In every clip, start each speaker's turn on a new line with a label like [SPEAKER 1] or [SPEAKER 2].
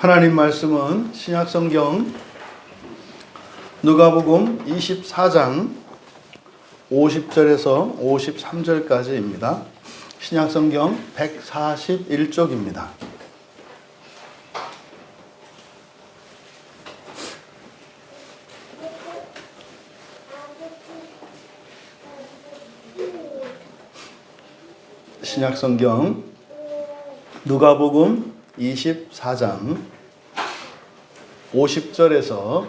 [SPEAKER 1] 하나님 말씀은 신약성경 누가복음 24장 50절에서 53절까지입니다. 신약성경 141쪽입니다. 신약성경 누가복음 24장 50절에서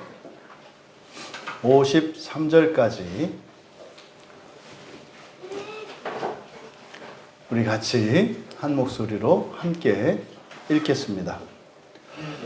[SPEAKER 1] 53절까지 우리 같이 한 목소리로 함께 읽겠습니다.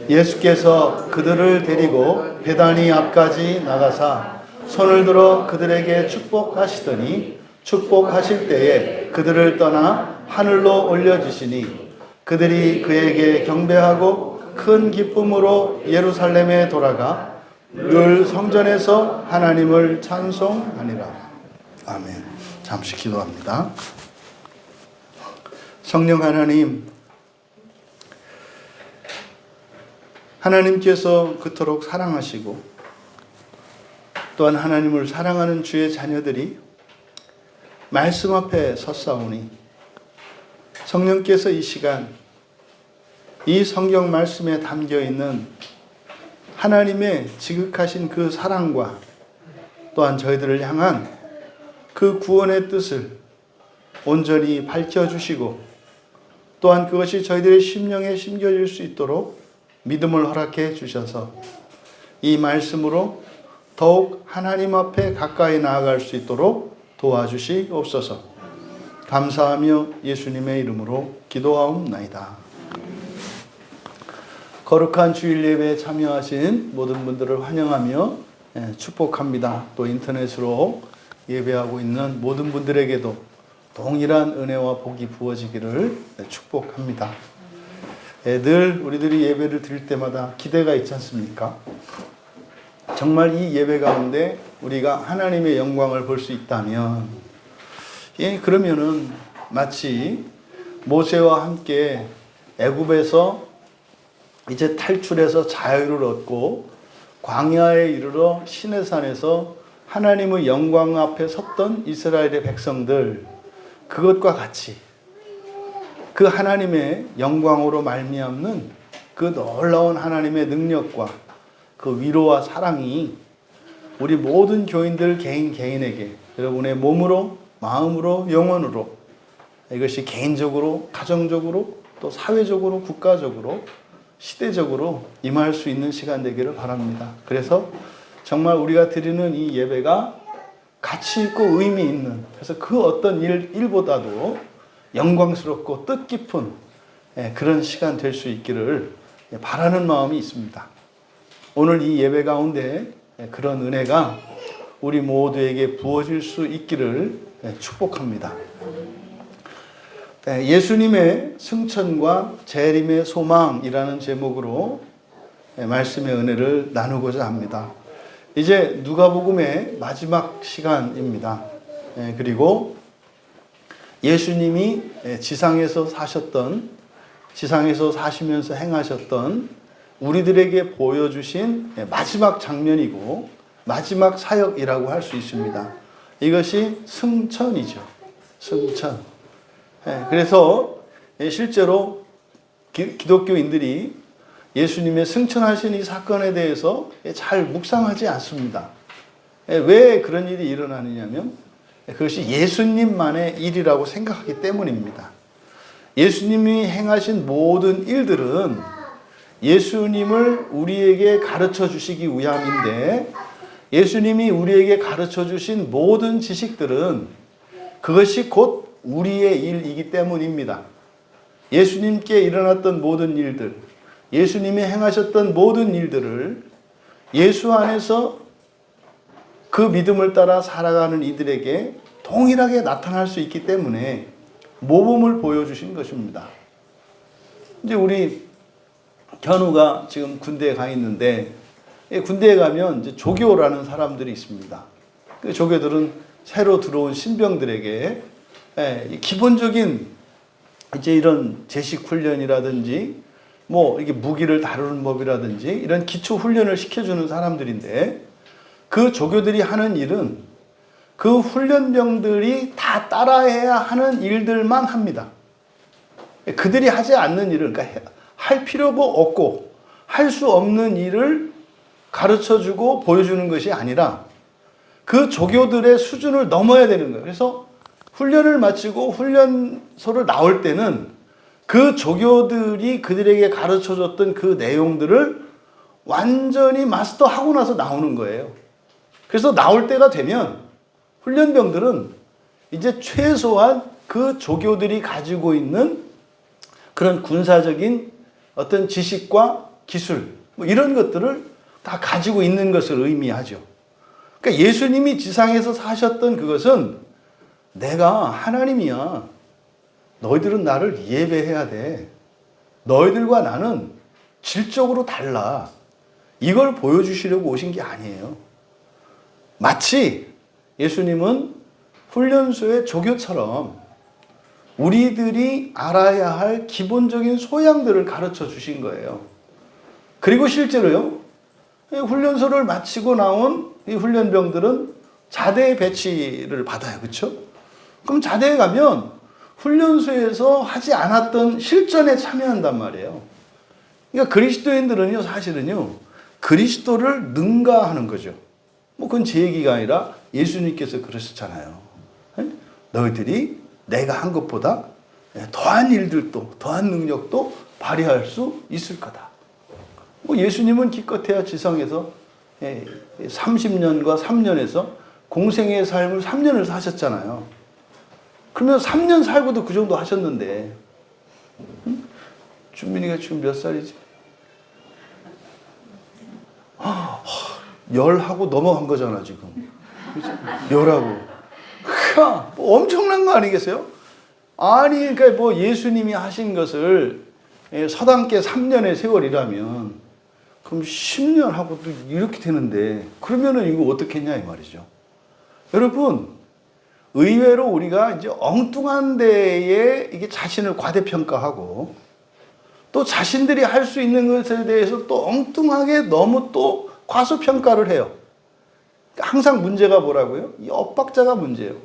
[SPEAKER 1] 예수께서 그들을 데리고 베다니 앞까지 나가사 손을 들어 그들에게 축복하시더니 축복하실 때에 그들을 떠나 하늘로 올려주시니 그들이 그에게 경배하고 큰 기쁨으로 예루살렘에 돌아가 늘 성전에서 하나님을 찬송하니라. 아멘. 잠시 기도합니다. 성령 하나님께서 그토록 사랑하시고 또한 하나님을 사랑하는 주의 자녀들이 말씀 앞에 섰사오니 성령께서 이 시간 이 성경 말씀에 담겨있는 하나님의 지극하신 그 사랑과 또한 저희들을 향한 그 구원의 뜻을 온전히 밝혀주시고 또한 그것이 저희들의 심령에 심겨질 수 있도록 믿음을 허락해 주셔서 이 말씀으로 더욱 하나님 앞에 가까이 나아갈 수 있도록 도와주시옵소서. 감사하며 예수님의 이름으로 기도하옵나이다. 거룩한 주일 예배에 참여하신 모든 분들을 환영하며 축복합니다. 또 인터넷으로 예배하고 있는 모든 분들에게도 동일한 은혜와 복이 부어지기를 축복합니다. 늘 우리들이 예배를 드릴 때마다 기대가 있지 않습니까? 정말 이 예배 가운데 우리가 하나님의 영광을 볼 수 있다면 그러면은 마치 모세와 함께 애굽에서 이제 탈출해서 자유를 얻고 광야에 이르러 시내산에서 하나님의 영광 앞에 섰던 이스라엘의 백성들, 그것과 같이 그 하나님의 영광으로 말미암는 그 놀라운 하나님의 능력과 그 위로와 사랑이 우리 모든 교인들 개인에게 여러분의 몸으로, 마음으로, 영혼으로, 이것이 개인적으로, 가정적으로, 또 사회적으로, 국가적으로, 시대적으로 임할 수 있는 시간 되기를 바랍니다. 그래서 정말 우리가 드리는 이 예배가 가치 있고 의미 있는, 그래서 그 어떤 일보다도 영광스럽고 뜻깊은 그런 시간 될 수 있기를 바라는 마음이 있습니다. 오늘 이 예배 가운데 그런 은혜가 우리 모두에게 부어질 수 있기를 축복합니다. 예수님의 승천과 재림의 소망이라는 제목으로 말씀의 은혜를 나누고자 합니다. 이제 누가복음의 마지막 시간입니다. 그리고 예수님이 지상에서 사시면서 행하셨던 우리들에게 보여주신 마지막 장면이고 마지막 사역이라고 할 수 있습니다. 이것이 승천이죠. 승천. 그래서 실제로 기독교인들이 예수님의 승천하신 이 사건에 대해서 잘 묵상하지 않습니다. 왜 그런 일이 일어나느냐면 그것이 예수님만의 일이라고 생각하기 때문입니다. 예수님이 행하신 모든 일들은 예수님을 우리에게 가르쳐 주시기 위함인데 예수님이 우리에게 가르쳐 주신 모든 지식들은 그것이 곧 우리의 일이기 때문입니다. 예수님께 일어났던 모든 일들, 예수님이 행하셨던 모든 일들을 예수 안에서 그 믿음을 따라 살아가는 이들에게 동일하게 나타날 수 있기 때문에 모범을 보여주신 것입니다. 이제 우리 견우가 지금 군대에 가 있는데 군대에 가면 이제 조교라는 사람들이 있습니다. 그 조교들은 새로 들어온 신병들에게 기본적인 이제 이런 제식 훈련이라든지 뭐 이게 무기를 다루는 법이라든지 이런 기초 훈련을 시켜주는 사람들인데 그 조교들이 하는 일은 그 훈련병들이 다 따라해야 하는 일들만 합니다. 그들이 하지 않는 일을, 그러니까 할 필요가 없고 할 수 없는 일을 가르쳐주고 보여주는 것이 아니라 그 조교들의 수준을 넘어야 되는 거예요. 그래서 훈련을 마치고 훈련소를 나올 때는 그 조교들이 그들에게 가르쳐줬던 그 내용들을 완전히 마스터하고 나서 나오는 거예요. 그래서 나올 때가 되면 훈련병들은 이제 최소한 그 조교들이 가지고 있는 그런 군사적인 어떤 지식과 기술, 뭐 이런 것들을 다 가지고 있는 것을 의미하죠. 그러니까 예수님이 지상에서 사셨던 그것은 내가 하나님이야. 너희들은 나를 예배해야 돼. 너희들과 나는 질적으로 달라. 이걸 보여주시려고 오신 게 아니에요. 마치 예수님은 훈련소의 조교처럼 우리들이 알아야 할 기본적인 소양들을 가르쳐 주신 거예요. 그리고 실제로요, 훈련소를 마치고 나온 이 훈련병들은 자대 배치를 받아요. 그렇죠? 그럼 자대에 가면 훈련소에서 하지 않았던 실전에 참여한단 말이에요. 그러니까 그리스도인들은요, 사실은요, 그리스도를 능가하는 거죠. 뭐 그건 제 얘기가 아니라 예수님께서 그러셨잖아요. 너희들이 내가 한 것보다 더한 일들도, 더한 능력도 발휘할 수 있을 거다. 뭐 예수님은 기껏해야 지상에서 30년과 3년에서 공생의 삶을 3년을 사셨잖아요. 그러면 3년 살고도 그 정도 하셨는데, 준민이가 지금 몇 살이지? 10하고 넘어간 거잖아, 지금. 그치? 10하고. 뭐 엄청난 거 아니겠어요? 아니, 그러니까 뭐 예수님이 하신 것을 서당께 3년의 세월이라면, 그럼 10년 하고도 이렇게 되는데, 그러면은 이거 어떻게 했냐, 이 말이죠. 여러분, 의외로 우리가 이제 엉뚱한 데에 이게 자신을 과대평가하고 또 자신들이 할 수 있는 것에 대해서 또 엉뚱하게 너무 또 과소평가를 해요. 항상 문제가 뭐라고요? 이 엇박자가 문제예요.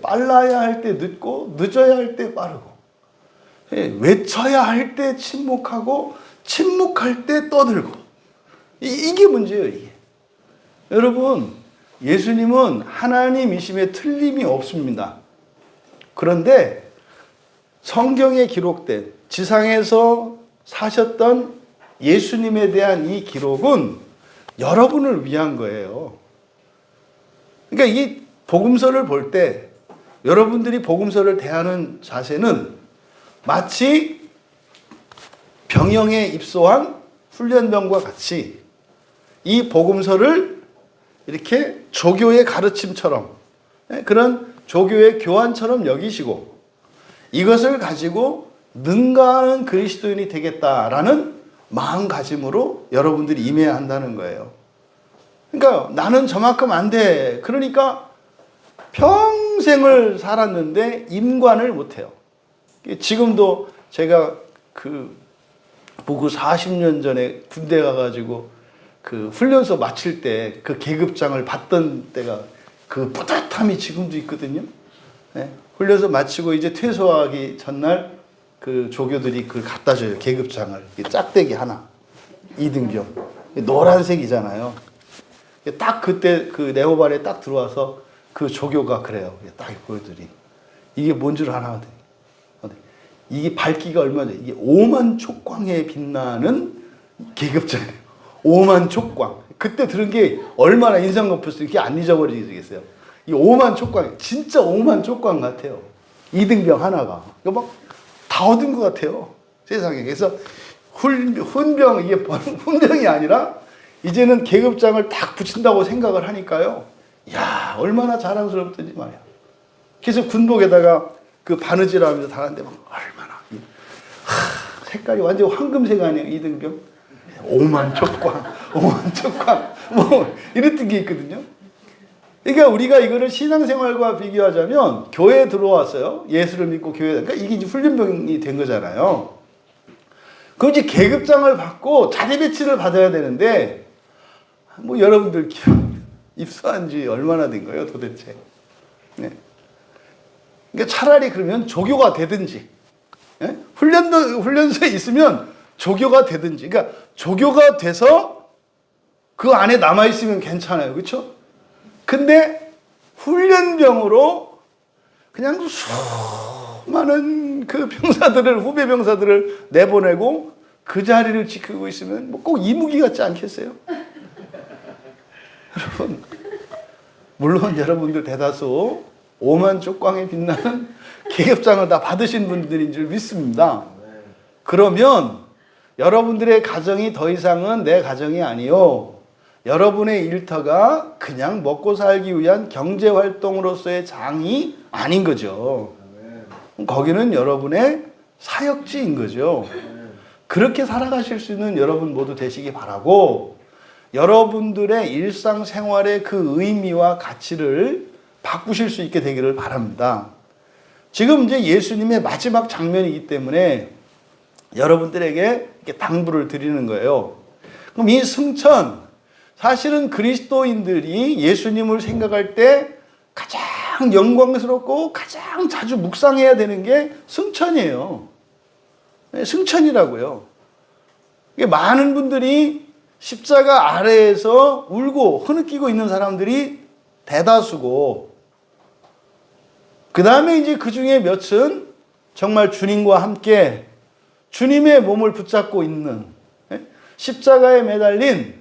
[SPEAKER 1] 빨라야 할 때 늦고 늦어야 할 때 빠르고 외쳐야 할 때 침묵하고 침묵할 때 떠들고 이게 문제예요. 이게. 여러분, 예수님은 하나님이심에 틀림이 없습니다. 그런데 성경에 기록된 지상에서 사셨던 예수님에 대한 이 기록은 여러분을 위한 거예요. 그러니까 이 복음서를 볼 때 여러분들이 복음서를 대하는 자세는 마치 병영에 입소한 훈련병과 같이 이 복음서를 이렇게 조교의 가르침처럼 그런 조교의 교환처럼 여기시고 이것을 가지고 능가하는 그리스도인이 되겠다라는 마음가짐으로 여러분들이 임해야 한다는 거예요. 그러니까 나는 저만큼 안 돼. 그러니까 평생을 살았는데 임관을 못해요. 지금도 제가 보고 40년 전에 군대 가가지고 그 훈련소 마칠 때 그 계급장을 받던 때가 그 뿌듯함이 지금도 있거든요. 네? 훈련소 마치고 이제 퇴소하기 전날 그 조교들이 그걸 갖다 줘요. 계급장을. 짝대기 하나. 2등병. 노란색이잖아요. 딱 그때 그 네오발에 딱 들어와서 그 조교가 그래요. 딱 보여드리. 이게 뭔 줄 아나? 이게 밝기가 얼마나 돼? 이게 5만 촉광에 빛나는 계급장이에요. 5만 촉광. 그때 들은 게 얼마나 인상 높았어요. 이게 안 잊어버리겠어요. 이 5만 촉광, 진짜 5만 촉광 같아요. 2등병 하나가. 이거 막 다 얻은 것 같아요. 세상에. 그래서 훈병, 이게 훈병이 아니라 이제는 계급장을 딱 붙인다고 생각을 하니까요. 이야, 얼마나 자랑스럽든지 말이야. 그래서 군복에다가 그 바느질 하면서 다는데 막 얼마나. 색깔이 완전 황금색 아니에요, 2등병? 5만 촉광, 5만 촉광, 뭐, 이랬던 게 있거든요. 그러니까 우리가 이거를 신앙생활과 비교하자면, 교회에 들어왔어요. 예수를 믿고 교회에, 그러니까 이게 이제 훈련병이 된 거잖아요. 그 이제 계급장을 받고 자리 배치를 받아야 되는데, 뭐 여러분들 입사한 지 얼마나 된 거예요, 도대체? 네. 그러니까 차라리 그러면 조교가 되든지, 네? 훈련소에 있으면 조교가 되든지, 그러니까 조교가 돼서 그 안에 남아있으면 괜찮아요. 그렇죠? 근데 훈련병으로 그냥 수많은 그 병사들을, 후배 병사들을 내보내고 그 자리를 지키고 있으면 뭐 꼭 이무기 같지 않겠어요? 여러분, 물론 여러분들 대다수 오만 쪽광에 빛나는 계급장을 다 받으신 분들인 줄 믿습니다. 그러면 여러분들의 가정이 더 이상은 내 가정이 아니요, 여러분의 일터가 그냥 먹고 살기 위한 경제활동으로서의 장이 아닌 거죠. 거기는 여러분의 사역지인 거죠. 그렇게 살아가실 수 있는 여러분 모두 되시기 바라고, 여러분들의 일상생활의 그 의미와 가치를 바꾸실 수 있게 되기를 바랍니다. 지금 이제 예수님의 마지막 장면이기 때문에 여러분들에게 이렇게 당부를 드리는 거예요. 그럼 이 승천, 사실은 그리스도인들이 예수님을 생각할 때 가장 영광스럽고 가장 자주 묵상해야 되는 게 승천이에요. 승천이라고요. 많은 분들이 십자가 아래에서 울고 흐느끼고 있는 사람들이 대다수고, 그 다음에 이제 그 중에 몇은 정말 주님과 함께 주님의 몸을 붙잡고 있는, 십자가에 매달린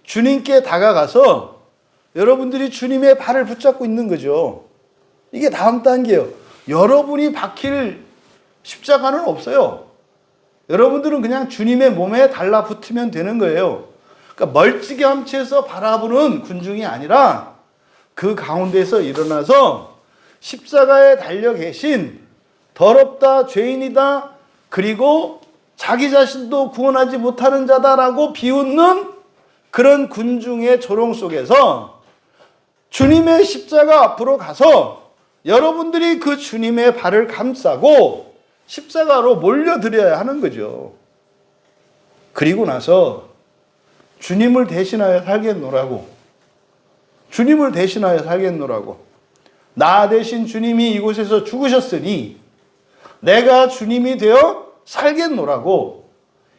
[SPEAKER 1] 주님께 다가가서 여러분들이 주님의 발을 붙잡고 있는 거죠. 이게 다음 단계예요. 여러분이 박힐 십자가는 없어요. 여러분들은 그냥 주님의 몸에 달라붙으면 되는 거예요. 그러니까 멀찌감치해서 바라보는 군중이 아니라 그 가운데서 일어나서 십자가에 달려 계신 더럽다, 죄인이다, 그리고 자기 자신도 구원하지 못하는 자다라고 비웃는 그런 군중의 조롱 속에서 주님의 십자가 앞으로 가서 여러분들이 그 주님의 발을 감싸고 십자가로 몰려드려야 하는 거죠. 그리고 나서 주님을 대신하여 살겠노라고, 주님을 대신하여 살겠노라고, 나 대신 주님이 이곳에서 죽으셨으니 내가 주님이 되어 살겠노라고,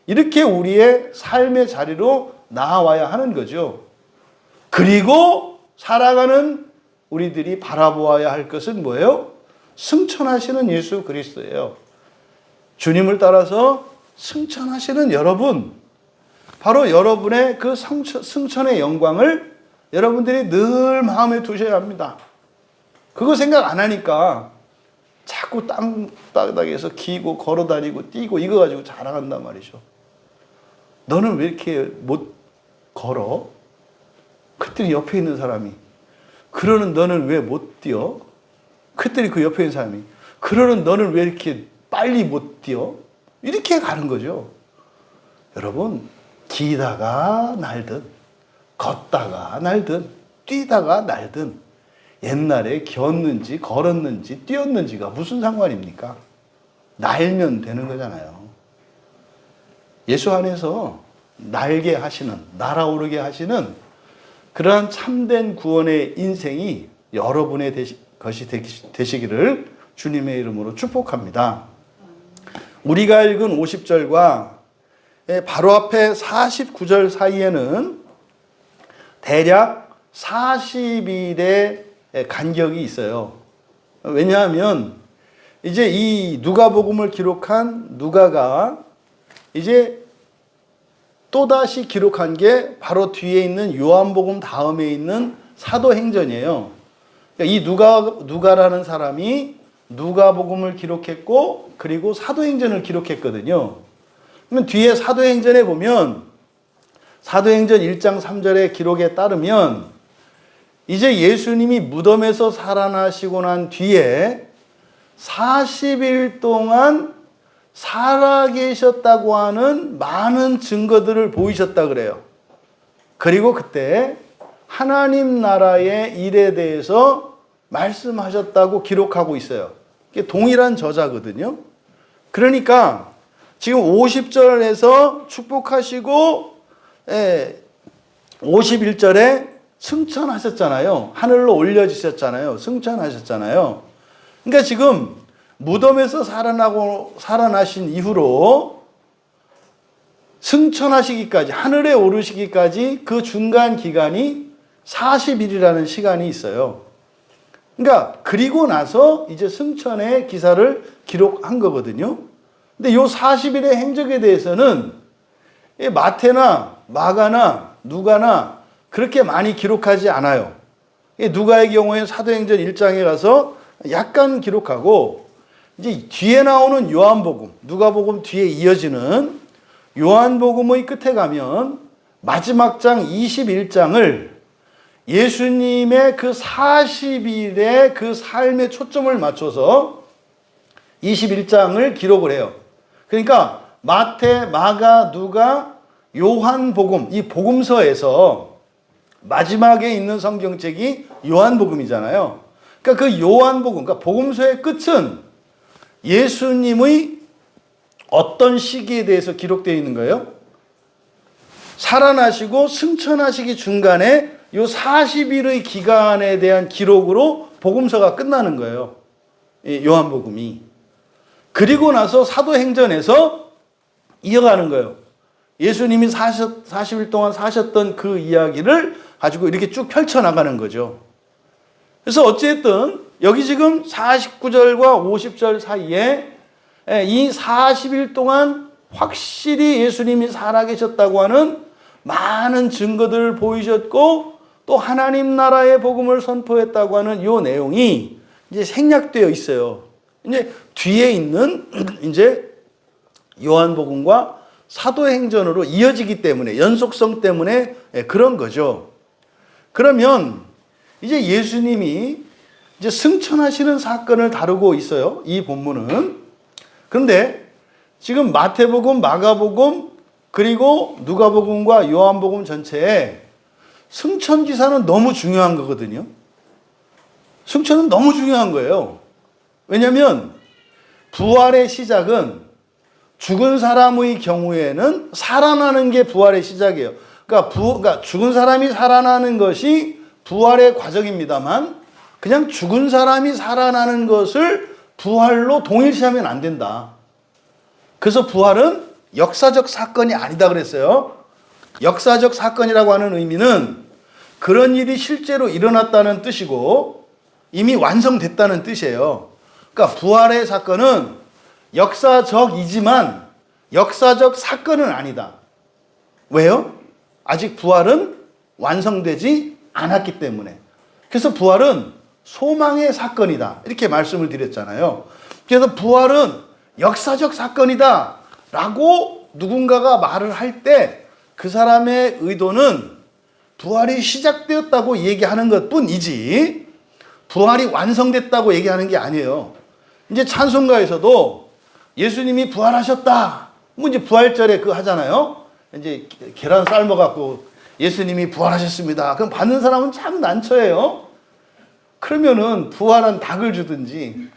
[SPEAKER 1] 이렇게 우리의 삶의 자리로 나와야 하는 거죠. 그리고 살아가는 우리들이 바라보아야 할 것은 뭐예요? 승천하시는 예수 그리스도예요. 주님을 따라서 승천하시는 여러분, 바로 여러분의 그 승천의 영광을 여러분들이 늘 마음에 두셔야 합니다. 그거 생각 안 하니까 자꾸 땅바닥에서 기고 걸어다니고 뛰고 이거 가지고 자랑한단 말이죠. 너는 왜 이렇게 못 걸어? 그랬더니 옆에 있는 사람이, 그러는 너는 왜 못 뛰어? 그랬더니 그 옆에 있는 사람이, 그러는 너는 왜 이렇게 빨리 못 뛰어? 이렇게 가는 거죠. 여러분, 기다가 날든 걷다가 날든 뛰다가 날든 옛날에 기었는지 걸었는지 뛰었는지가 무슨 상관입니까? 날면 되는 거잖아요. 예수 안에서 날게 하시는, 날아오르게 하시는 그러한 참된 구원의 인생이 여러분의 것이 되시기를 주님의 이름으로 축복합니다. 우리가 읽은 50절과 바로 앞에 49절 사이에는 대략 40일의 간격이 있어요. 왜냐하면 이제 이 누가복음을 기록한 누가가 이제 또다시 기록한 게 바로 뒤에 있는 요한복음 다음에 있는 사도행전이에요. 그러니까 이 누가라는 사람이 누가복음을 기록했고 그리고 사도행전을 기록했거든요. 그러면 뒤에 사도행전에 보면 사도행전 1장 3절의 기록에 따르면 이제 예수님이 무덤에서 살아나시고 난 뒤에 40일 동안 살아계셨다고 하는 많은 증거들을 보이셨다 그래요. 그리고 그때 하나님 나라의 일에 대해서 말씀하셨다고 기록하고 있어요. 이게 동일한 저자거든요. 그러니까 지금 50절에서 축복하시고 51절에 승천하셨잖아요. 하늘로 올려지셨잖아요. 승천하셨잖아요. 그러니까 지금 무덤에서 살아나신 이후로 승천하시기까지, 하늘에 오르시기까지 그 중간 기간이 40일이라는 시간이 있어요. 그러니까 그리고 나서 이제 승천의 기사를 기록한 거거든요. 근데 요 40일의 행적에 대해서는 마태나 마가나 누가나 그렇게 많이 기록하지 않아요. 누가의 경우에 사도행전 1장에 가서 약간 기록하고, 이제 뒤에 나오는 요한복음, 누가복음 뒤에 이어지는 요한복음의 끝에 가면 마지막 장 21장을 예수님의 그 40일의 그 삶에 초점을 맞춰서 21장을 기록을 해요. 그러니까 마태, 마가, 누가, 요한복음, 이 복음서에서 마지막에 있는 성경책이 요한복음이잖아요. 그러니까 그 요한복음, 그러니까 복음서의 끝은 예수님의 어떤 시기에 대해서 기록되어 있는 거예요? 살아나시고 승천하시기 중간에 요 40일의 기간에 대한 기록으로 복음서가 끝나는 거예요. 요한복음이. 그리고 나서 사도행전에서 이어가는 거예요. 예수님이 40일 동안 사셨던 그 이야기를 가지고 이렇게 쭉 펼쳐나가는 거죠. 그래서 어쨌든 여기 지금 49절과 50절 사이에 이 40일 동안 확실히 예수님이 살아계셨다고 하는 많은 증거들을 보이셨고, 또 하나님 나라의 복음을 선포했다고 하는 이 내용이 이제 생략되어 있어요. 이제 뒤에 있는 이제 요한복음과 사도행전으로 이어지기 때문에, 연속성 때문에 그런 거죠. 그러면 이제 예수님이 이제 승천하시는 사건을 다루고 있어요. 이 본문은. 그런데 지금 마태복음, 마가복음, 그리고 누가복음과 요한복음 전체에 승천 기사는 너무 중요한 거거든요. 승천은 너무 중요한 거예요. 왜냐하면 부활의 시작은 죽은 사람의 경우에는 살아나는 게 부활의 시작이에요. 그러니까 죽은 사람이 살아나는 것이 부활의 과정입니다만, 그냥 죽은 사람이 살아나는 것을 부활로 동일시하면 안 된다. 그래서 부활은 역사적 사건이 아니다 그랬어요. 역사적 사건이라고 하는 의미는 그런 일이 실제로 일어났다는 뜻이고 이미 완성됐다는 뜻이에요. 그러니까 부활의 사건은 역사적이지만 역사적 사건은 아니다. 왜요? 아직 부활은 완성되지 않았기 때문에. 그래서 부활은 소망의 사건이다, 이렇게 말씀을 드렸잖아요. 그래서 부활은 역사적 사건이다 라고 누군가가 말을 할 때 그 사람의 의도는 부활이 시작되었다고 얘기하는 것 뿐이지 부활이 완성됐다고 얘기하는 게 아니에요. 이제 찬송가에서도 예수님이 부활하셨다, 뭐 이제 부활절에 그거 하잖아요. 이제 계란 삶아갖고 예수님이 부활하셨습니다. 그럼 받는 사람은 참 난처해요. 그러면은 부활한 닭을 주든지,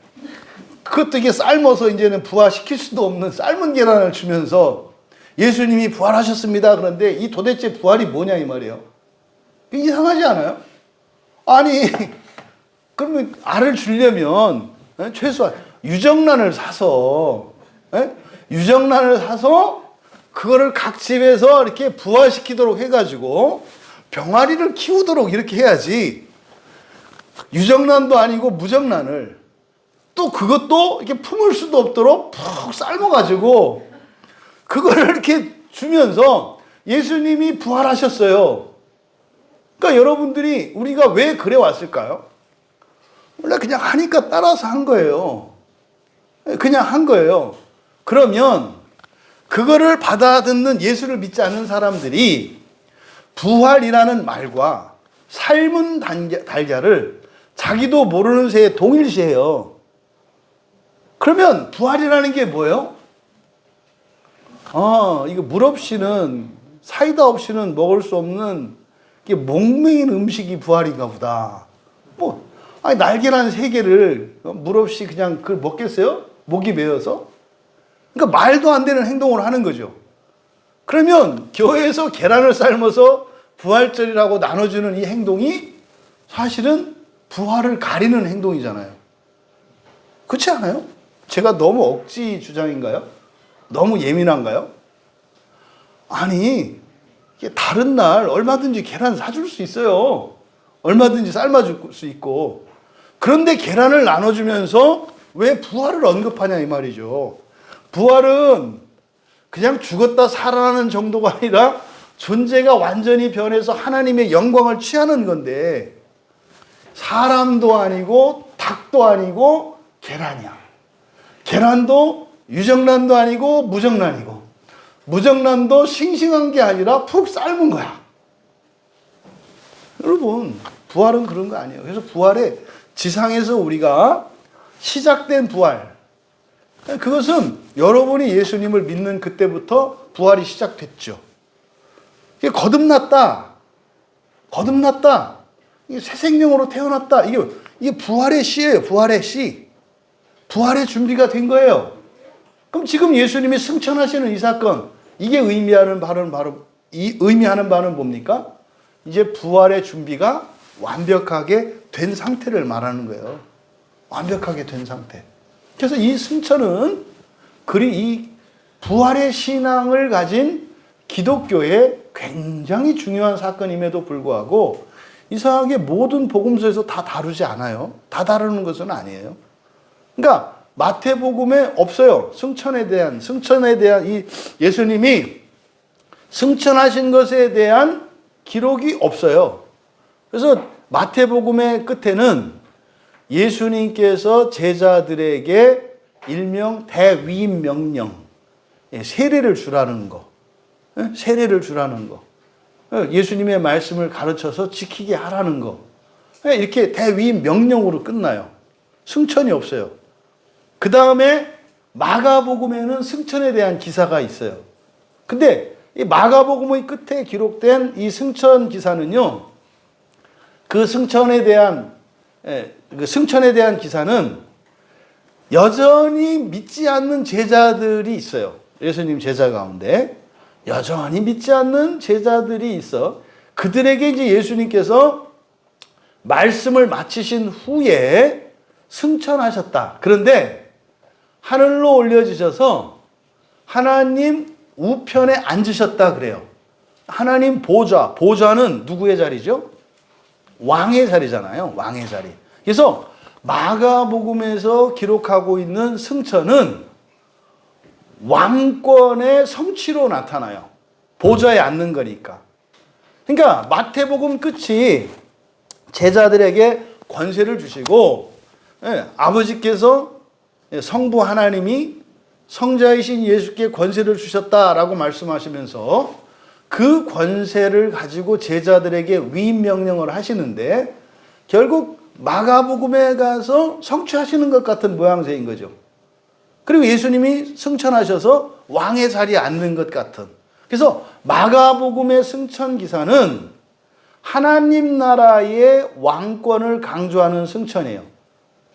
[SPEAKER 1] 그것도 이게 삶아서 이제는 부활시킬 수도 없는 삶은 계란을 주면서 예수님이 부활하셨습니다. 그런데 이 도대체 부활이 뭐냐 이 말이에요. 이상하지 않아요? 아니, 그러면 알을 주려면 최소한 유정란을 사서 그거를 각 집에서 이렇게 부활시키도록 해가지고 병아리를 키우도록 이렇게 해야지, 유정란도 아니고 무정란을 또 그것도 이렇게 품을 수도 없도록 푹 삶아가지고 그거를 이렇게 주면서 예수님이 부활하셨어요. 그러니까 여러분들이 우리가 왜 그래 왔을까요? 원래 그냥 하니까 따라서 한 거예요. 그냥 한 거예요. 그러면 그거를 받아듣는 예수를 믿지 않는 사람들이 부활이라는 말과 삶은 달걀을 자기도 모르는 새에 동일시해요. 그러면 부활이라는 게 뭐예요? 이거 물 없이는, 사이다 없이는 먹을 수 없는 이게 목매인 음식이 부활인가 보다. 날계란 3개를 물 없이 그냥 그걸 먹겠어요? 목이 메어서? 그러니까 말도 안 되는 행동을 하는 거죠. 그러면 교회에서 계란을 삶아서 부활절이라고 나눠주는 이 행동이 사실은 부활을 가리는 행동이잖아요. 그렇지 않아요? 제가 너무 억지 주장인가요? 너무 예민한가요? 아니, 다른 날 얼마든지 계란 사줄 수 있어요. 얼마든지 삶아줄 수 있고. 그런데 계란을 나눠주면서 왜 부활을 언급하냐 이 말이죠. 부활은 그냥 죽었다 살아나는 정도가 아니라 존재가 완전히 변해서 하나님의 영광을 취하는 건데, 사람도 아니고 닭도 아니고 계란이야. 계란도 유정란도 아니고 무정란이고, 무정란도 싱싱한 게 아니라 푹 삶은 거야. 여러분, 부활은 그런 거 아니에요. 그래서 부활에 지상에서 우리가 시작된 부활, 그것은 여러분이 예수님을 믿는 그때부터 부활이 시작됐죠. 이게 거듭났다. 이게 새 생명으로 태어났다. 이게 부활의 시예요. 부활의 시. 부활의 준비가 된 거예요. 그럼 지금 예수님이 승천하시는 이 사건, 이게 의미하는 바는 뭡니까? 이제 부활의 준비가 완벽하게 된 상태를 말하는 거예요. 완벽하게 된 상태. 그래서 이 승천은 이 부활의 신앙을 가진 기독교의 굉장히 중요한 사건임에도 불구하고 이상하게 모든 복음서에서 다 다루지 않아요. 다 다루는 것은 아니에요. 그러니까 마태복음에 없어요. 승천에 대한 이 예수님이 승천하신 것에 대한 기록이 없어요. 그래서 마태복음의 끝에는 예수님께서 제자들에게 일명 대위임 명령, 세례를 주라는 거, 세례를 주라는 거, 예수님의 말씀을 가르쳐서 지키게 하라는 거, 이렇게 대위임 명령으로 끝나요. 승천이 없어요. 그 다음에 마가복음에는 승천에 대한 기사가 있어요. 근데 이 마가복음의 끝에 기록된 이 승천 기사는요, 그 승천에 대한 기사는 여전히 믿지 않는 제자들이 있어요. 예수님 제자 가운데 여전히 믿지 않는 제자들이 있어. 그들에게 이제 예수님께서 말씀을 마치신 후에 승천하셨다. 그런데 하늘로 올려지셔서 하나님 우편에 앉으셨다 그래요. 하나님 보좌는 누구의 자리죠? 왕의 자리잖아요. 왕의 자리. 그래서 마가복음에서 기록하고 있는 승천은 왕권의 성취로 나타나요. 보좌에 앉는 거니까. 그러니까 마태복음 끝이 제자들에게 권세를 주시고, 아버지께서 성부 하나님이 성자이신 예수께 권세를 주셨다라고 말씀하시면서 그 권세를 가지고 제자들에게 위임 명령을 하시는데, 결국 마가복음에 가서 성취하시는 것 같은 모양새인 거죠. 그리고 예수님이 승천하셔서 왕의 자리에 앉는 것 같은. 그래서 마가복음의 승천 기사는 하나님 나라의 왕권을 강조하는 승천이에요.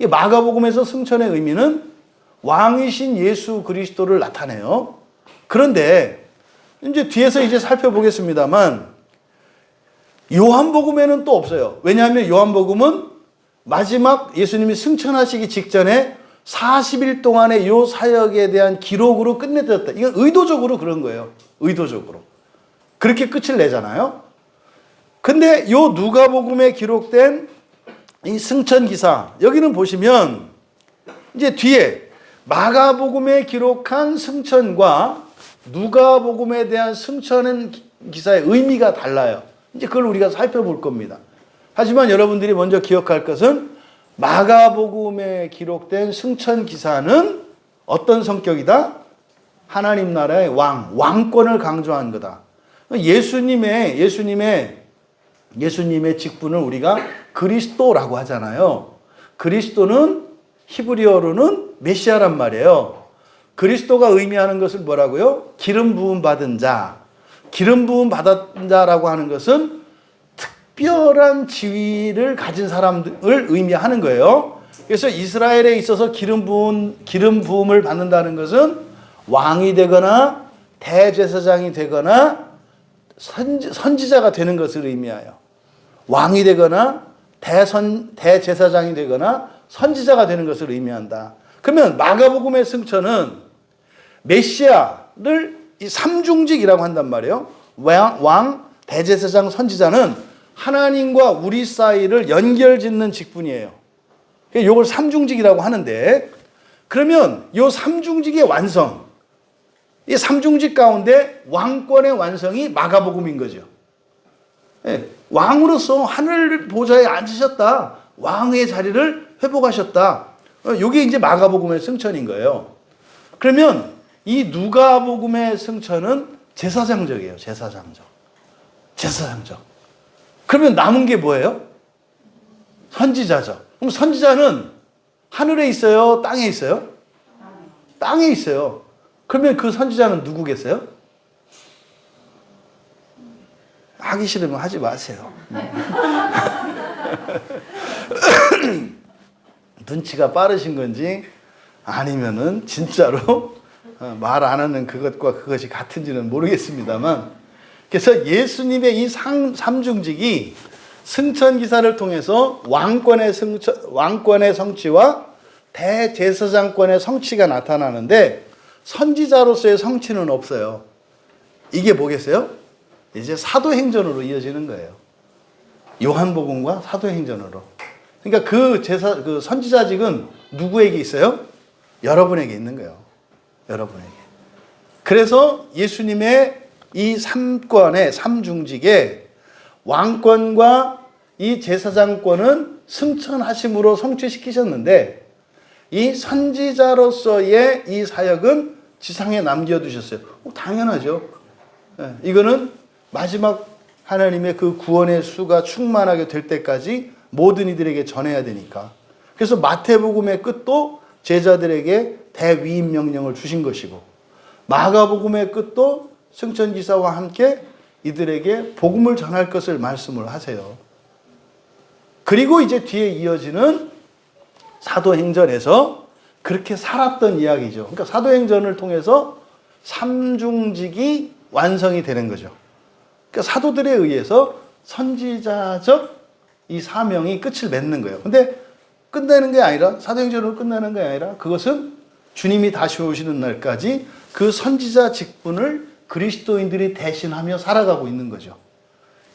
[SPEAKER 1] 마가복음에서 승천의 의미는 왕이신 예수 그리스도를 나타내요. 그런데 이제 뒤에서 이제 살펴보겠습니다만 요한복음에는 또 없어요. 왜냐하면 요한복음은 마지막 예수님이 승천하시기 직전에 40일 동안의 요 사역에 대한 기록으로 끝내드렸다. 이건 의도적으로 그런 거예요. 의도적으로. 그렇게 끝을 내잖아요. 근데 요 누가복음에 기록된 이 승천 기사, 여기는 보시면 이제 뒤에 마가복음에 기록한 승천과 누가복음에 대한 승천 기사의 의미가 달라요. 이제 그걸 우리가 살펴볼 겁니다. 하지만 여러분들이 먼저 기억할 것은 마가복음에 기록된 승천 기사는 어떤 성격이다? 하나님 나라의 왕권을 강조한 거다. 예수님의 직분을 우리가 그리스도라고 하잖아요. 그리스도는 히브리어로는 메시아란 말이에요. 그리스도가 의미하는 것을 뭐라고요? 기름 부음 받은 자. 기름 부음 받은 자라고 하는 것은 특별한 지위를 가진 사람을 의미하는 거예요. 그래서 이스라엘에 있어서 기름 부음을 받는다는 것은 왕이 되거나 대제사장이 되거나 선지자가 되는 것을 의미하여 왕이 되거나 대제사장이 되거나 선지자가 되는 것을 의미한다. 그러면 마가복음의 승천은 메시아를 이 삼중직이라고 한단 말이에요. 왕, 대제사장, 선지자는 하나님과 우리 사이를 연결짓는 직분이에요. 이걸 삼중직이라고 하는데, 그러면 이 삼중직의 완성, 이 삼중직 가운데 왕권의 완성이 마가복음인 거죠. 왕으로서 하늘 보좌에 앉으셨다. 왕의 자리를 회복하셨다. 이게 이제 마가복음의 승천인 거예요. 그러면 이 누가복음의 승천은 제사장적이에요. 제사장적. 그러면 남은 게 뭐예요? 선지자죠. 그럼 선지자는 하늘에 있어요? 땅에 있어요? 땅에 있어요. 그러면 그 선지자는 누구겠어요? 하기 싫으면 하지 마세요. 눈치가 빠르신 건지 아니면은 진짜로 말 안 하는 그것과 그것이 같은지는 모르겠습니다만, 그래서 예수님의 이 삼중직이 승천 기사를 통해서 왕권의 성취와 대제사장권의 성취가 나타나는데 선지자로서의 성취는 없어요. 이게 뭐겠어요? 이제 사도행전으로 이어지는 거예요. 요한복음과 사도행전으로. 그러니까 그 선지자직은 누구에게 있어요? 여러분에게 있는 거예요. 여러분에게. 그래서 예수님의 이 삼중직에 왕권과 이 제사장권은 승천하심으로 성취시키셨는데, 이 선지자로서의 이 사역은 지상에 남겨두셨어요. 당연하죠. 이거는 마지막 하나님의 그 구원의 수가 충만하게 될 때까지 모든 이들에게 전해야 되니까. 그래서 마태복음의 끝도 제자들에게 대위임 명령을 주신 것이고, 마가복음의 끝도 승천기사와 함께 이들에게 복음을 전할 것을 말씀을 하세요. 그리고 이제 뒤에 이어지는 사도행전에서 그렇게 살았던 이야기죠. 그러니까 사도행전을 통해서 삼중직이 완성이 되는 거죠. 그러니까 사도들에 의해서 선지자적 이 사명이 끝을 맺는 거예요. 근데 끝내는 게 아니라, 사도행전으로 끝나는 게 아니라, 그것은 주님이 다시 오시는 날까지 그 선지자 직분을 그리스도인들이 대신하며 살아가고 있는 거죠.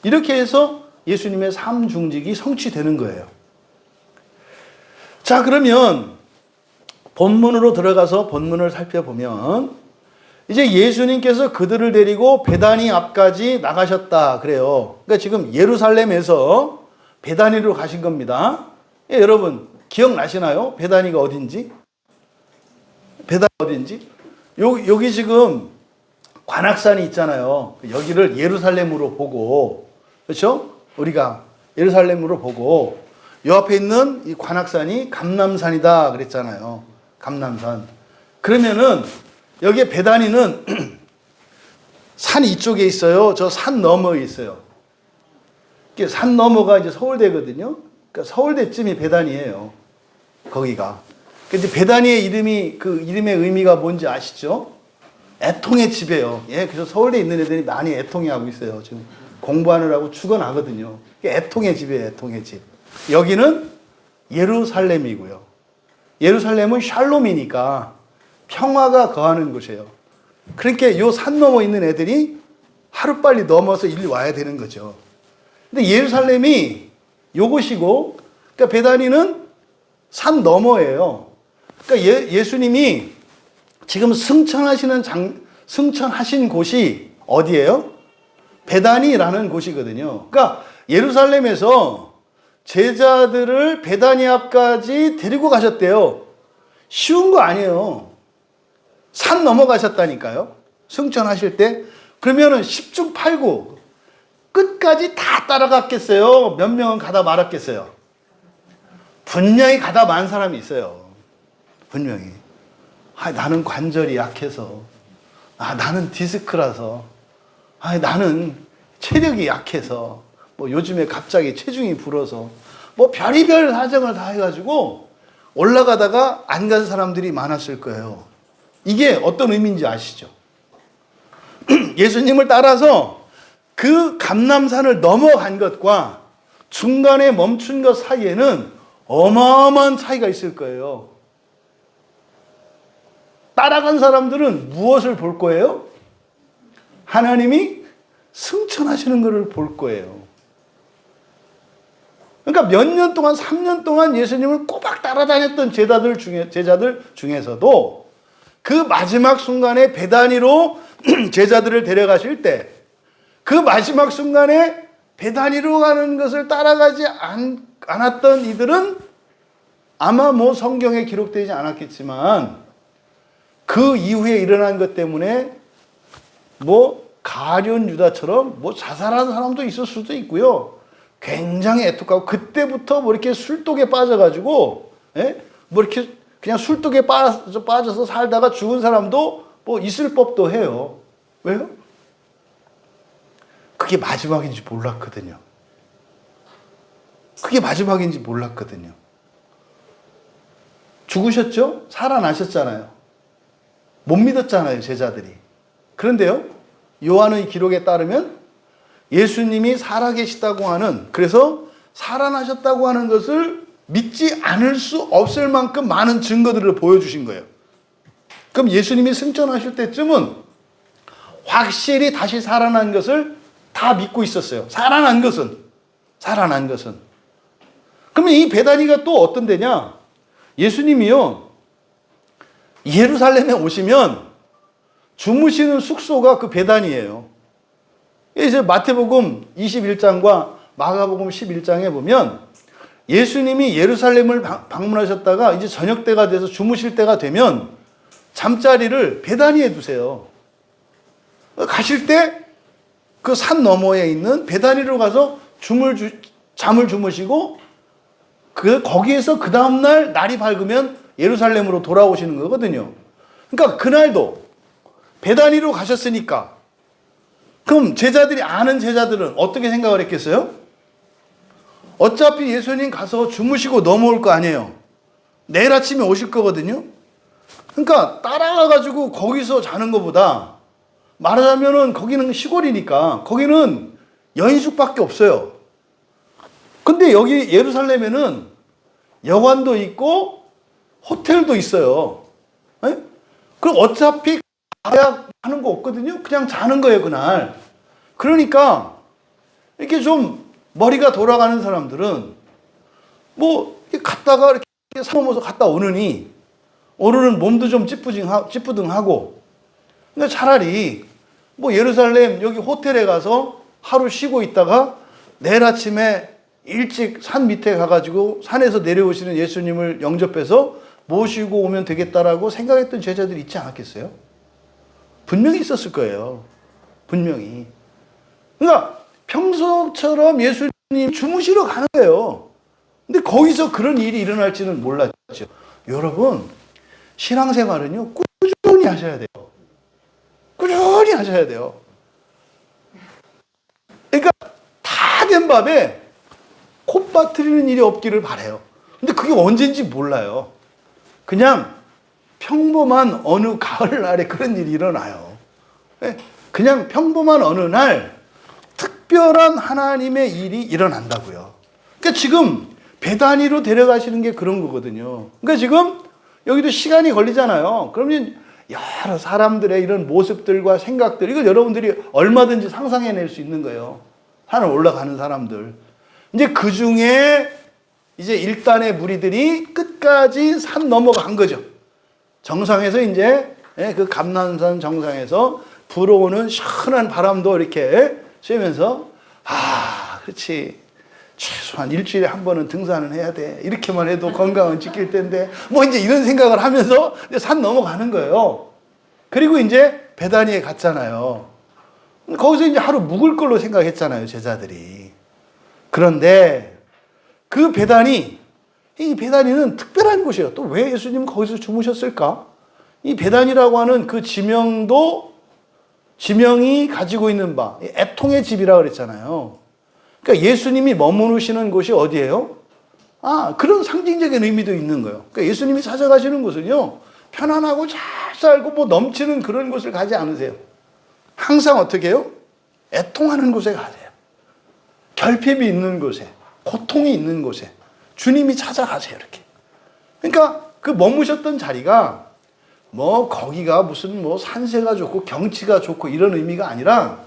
[SPEAKER 1] 이렇게 해서 예수님의 삼중직이 성취되는 거예요. 자, 그러면 본문으로 들어가서 본문을 살펴보면 이제 예수님께서 그들을 데리고 베다니 앞까지 나가셨다 그래요. 그러니까 지금 예루살렘에서 베다니로 가신 겁니다. 여러분 기억나시나요? 베다니가 어딘지? 베다니 어딘지? 여기 지금 관악산이 있잖아요. 여기를 예루살렘으로 보고, 그렇죠? 우리가 예루살렘으로 보고 요 앞에 있는 이 관악산이 감람산이다 그랬잖아요. 감람산. 그러면은 여기에 베다니는 산 이쪽에 있어요. 저 산 너머에 있어요. 산 너머가 이제 서울대거든요. 그러니까 서울대쯤이 베다니예요. 거기가. 근데 베다니의 이름이, 그 이름의 의미가 뭔지 아시죠? 애통의 집이에요. 예, 그래서 서울대 있는 애들이 많이 애통해하고 있어요. 지금 공부하느라고 죽어나거든요. 애통의 집이에요. 애통의 집. 여기는 예루살렘이고요. 예루살렘은 샬롬이니까 평화가 거하는 곳이에요. 그러니까 요 산 넘어 있는 애들이 하루빨리 넘어서 일리 와야 되는 거죠. 근데 예루살렘이 요곳이고, 그러니까 베다니는 산 너머예요. 그러니까 예수님이 지금 승천하신 곳이 어디예요? 베다니라는 곳이거든요. 그러니까 예루살렘에서 제자들을 베다니 앞까지 데리고 가셨대요. 쉬운 거 아니에요. 산 넘어가셨다니까요. 승천하실 때. 그러면은 10중 8구 끝까지 다 따라갔겠어요? 몇 명은 가다 말았겠어요? 분명히 가다 만 사람이 있어요. 분명히. 나는 관절이 약해서, 나는 디스크라서, 나는 체력이 약해서, 뭐 요즘에 갑자기 체중이 불어서, 뭐 별의별 사정을 다 해가지고 올라가다가 안 간 사람들이 많았을 거예요. 이게 어떤 의미인지 아시죠? 예수님을 따라서 그 감람산을 넘어간 것과 중간에 멈춘 것 사이에는 어마어마한 차이가 있을 거예요. 따라간 사람들은 무엇을 볼 거예요? 하나님이 승천하시는 것을 볼 거예요. 그러니까 몇 년 동안, 3년 동안 예수님을 꼬박 따라다녔던 제자들 중에서도 그 마지막 순간에 베다니로 제자들을 데려가실 때 그 마지막 순간에 베다니로 가는 것을 따라가지 않았던 이들은 아마 뭐 성경에 기록되지 않았겠지만 그 이후에 일어난 것 때문에 뭐 가룟 유다처럼 뭐 자살하는 사람도 있을 수도 있고요. 굉장히 애통하고 그때부터 뭐 이렇게 술독에 빠져가지고 뭐 이렇게 그냥 술독에 빠져서 살다가 죽은 사람도 뭐 있을 법도 해요. 왜요? 그게 마지막인지 몰랐거든요. 그게 마지막인지 몰랐거든요. 죽으셨죠? 살아나셨잖아요. 못 믿었잖아요, 제자들이. 그런데요, 요한의 기록에 따르면 예수님이 살아계시다고 하는, 그래서 살아나셨다고 하는 것을 믿지 않을 수 없을 만큼 많은 증거들을 보여주신 거예요. 그럼 예수님이 승천하실 때쯤은 확실히 다시 살아난 것을 다 믿고 있었어요. 살아난 것은. 그러면 이 베다니가 또 어떤 데냐? 예수님이요, 예루살렘에 오시면 주무시는 숙소가 그 베단이에요. 이제 마태복음 21장과 마가복음 11장에 보면 예수님이 예루살렘을 방문하셨다가 이제 저녁 때가 돼서 주무실 때가 되면 잠자리를 베다니에 두세요. 가실 때 그 산 너머에 있는 베다니로 가서 잠을 주무시고 거기에서 그 다음날 날이 밝으면 예루살렘으로 돌아오시는 거거든요. 그러니까 그날도 베다니로 가셨으니까 그럼 아는 제자들은 어떻게 생각을 했겠어요? 어차피 예수님 가서 주무시고 넘어올 거 아니에요. 내일 아침에 오실 거거든요. 그러니까 따라가가지고 거기서 자는 것보다 말하자면은 거기는 시골이니까 거기는 여인숙밖에 없어요. 근데 여기 예루살렘에는 여관도 있고 호텔도 있어요. 에? 그럼 어차피 가야 하는 거 없거든요. 그냥 자는 거예요, 그날. 그러니까 이렇게 좀 머리가 돌아가는 사람들은 뭐 갔다가 이렇게 산 넘어서 갔다 오느니 오늘은 몸도 좀 찌뿌둥하고 그러니까 차라리 뭐 예루살렘 여기 호텔에 가서 하루 쉬고 있다가 내일 아침에 일찍 산 밑에 가가지고 산에서 내려오시는 예수님을 영접해서 모시고 오면 되겠다라고 생각했던 제자들이 있지 않았겠어요? 분명히 있었을 거예요. 분명히. 그러니까 평소처럼 예수님 주무시러 가는 거예요. 근데 거기서 그런 일이 일어날지는 몰랐죠. 여러분, 신앙생활은요, 꾸준히 하셔야 돼요. 꾸준히 하셔야 돼요. 그러니까 다 된 밥에 콧 빠뜨리는 일이 없기를 바라요. 근데 그게 언제인지 몰라요. 그냥 평범한 어느 가을날에 그런 일이 일어나요. 그냥 평범한 어느 날 특별한 하나님의 일이 일어난다고요. 그러니까 지금 베다니로 데려가시는 게 그런 거거든요. 그러니까 지금 여기도 시간이 걸리잖아요. 그러면 여러 사람들의 이런 모습들과 생각들, 이걸 여러분들이 얼마든지 상상해낼 수 있는 거예요. 산을 올라가는 사람들. 이제 그 중에 이제 일단의 무리들이 끝까지 산 넘어간 거죠. 정상에서 이제 그 감람산 정상에서 불어오는 시원한 바람도 이렇게 쐬면서 그렇지. 최소한 일주일에 한 번은 등산은 해야 돼. 이렇게만 해도 건강은 지킬 텐데. 뭐 이제 이런 생각을 하면서 이제 산 넘어가는 거예요. 그리고 이제 베다니에 갔잖아요. 거기서 이제 하루 묵을 걸로 생각했잖아요, 제자들이. 그런데 그 이 베다니는 특별한 곳이에요. 또 왜 예수님은 거기서 주무셨을까? 이 베다니라고 하는 그 지명이 가지고 있는 바, 애통의 집이라고 그랬잖아요. 그러니까 예수님이 머무르시는 곳이 어디예요? 그런 상징적인 의미도 있는 거예요. 그러니까 예수님이 찾아가시는 곳은요, 편안하고 잘 살고 뭐 넘치는 그런 곳을 가지 않으세요. 항상 어떻게 해요? 애통하는 곳에 가세요. 결핍이 있는 곳에, 고통이 있는 곳에 주님이 찾아가세요. 이렇게. 그러니까 그 머무셨던 자리가 뭐 거기가 무슨 뭐 산세가 좋고 경치가 좋고 이런 의미가 아니라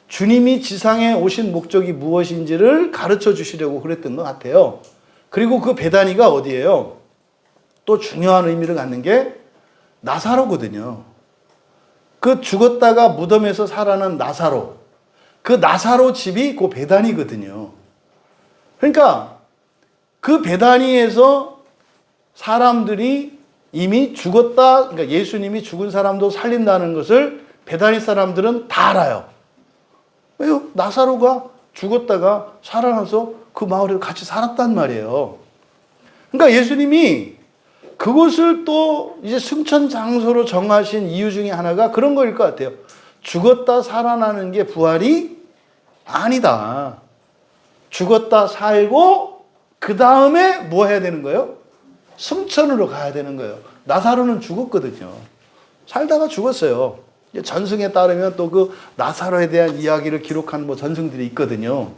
[SPEAKER 1] 주님이 지상에 오신 목적이 무엇인지를 가르쳐 주시려고 그랬던 것 같아요. 그리고 그 베다니가 어디예요? 또 중요한 의미를 갖는 게 나사로거든요. 그 죽었다가 무덤에서 살아난 나사로. 그 나사로 집이 그 베다니거든요. 그러니까 그 베다니에서 사람들이 이미 죽었다, 그러니까 예수님이 죽은 사람도 살린다는 것을 베다니 사람들은 다 알아요. 왜요? 나사로가 죽었다가 살아나서 그 마을에 같이 살았단 말이에요. 그러니까 예수님이 그것을 또 이제 승천 장소로 정하신 이유 중에 하나가 그런 거일 것 같아요. 죽었다 살아나는 게 부활이 아니다. 죽었다 살고 그 다음에 뭐 해야 되는 거예요? 승천으로 가야 되는 거예요. 나사로는 죽었거든요. 살다가 죽었어요. 전승에 따르면 또 그 나사로에 대한 이야기를 기록한 뭐 전승들이 있거든요.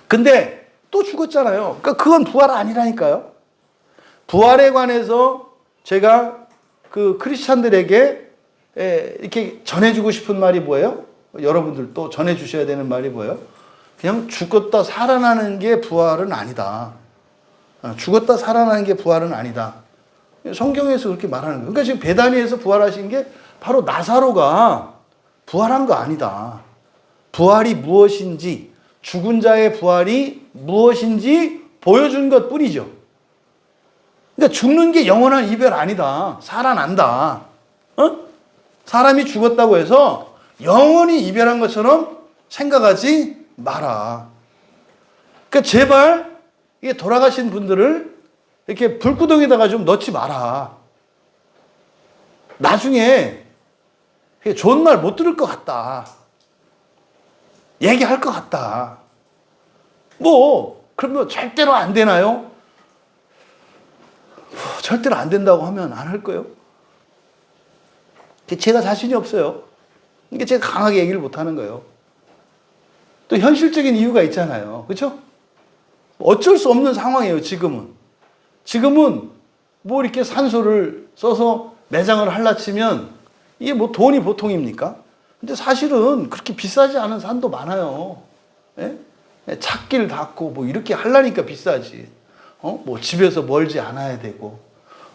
[SPEAKER 1] 근데 또 죽었잖아요. 그러니까 그건 부활 아니라니까요. 부활에 관해서 제가 그 크리스찬들에게 이렇게 전해주고 싶은 말이 뭐예요? 여러분들도 전해주셔야 되는 말이 뭐예요? 그냥 죽었다 살아나는 게 부활은 아니다. 죽었다 살아나는 게 부활은 아니다. 성경에서 그렇게 말하는 거예요. 그러니까 지금 베다니에서 부활하신 게 바로 나사로가 부활한 거 아니다. 부활이 무엇인지, 죽은 자의 부활이 무엇인지 보여준 것 뿐이죠. 그러니까 죽는 게 영원한 이별 아니다. 살아난다. 사람이 죽었다고 해서 영원히 이별한 것처럼 생각하지 마라. 그러니까 제발 이게 돌아가신 분들을 이렇게 불구덩이에다가 좀 넣지 마라. 나중에 좋은 말 못 들을 것 같다. 얘기할 것 같다. 뭐 그러면 절대로 안 되나요? 절대로 안 된다고 하면 안 할 거예요. 제가 자신이 없어요. 이게 제가 강하게 얘기를 못 하는 거예요. 또 현실적인 이유가 있잖아요. 그렇죠? 어쩔 수 없는 상황이에요, 지금은. 지금은 뭐 이렇게 산소를 써서 매장을 할라치면 이게 뭐 돈이 보통입니까? 근데 사실은 그렇게 비싸지 않은 산도 많아요. 예? 찻길 닦고 뭐 이렇게 하려니까 비싸지. 뭐 집에서 멀지 않아야 되고,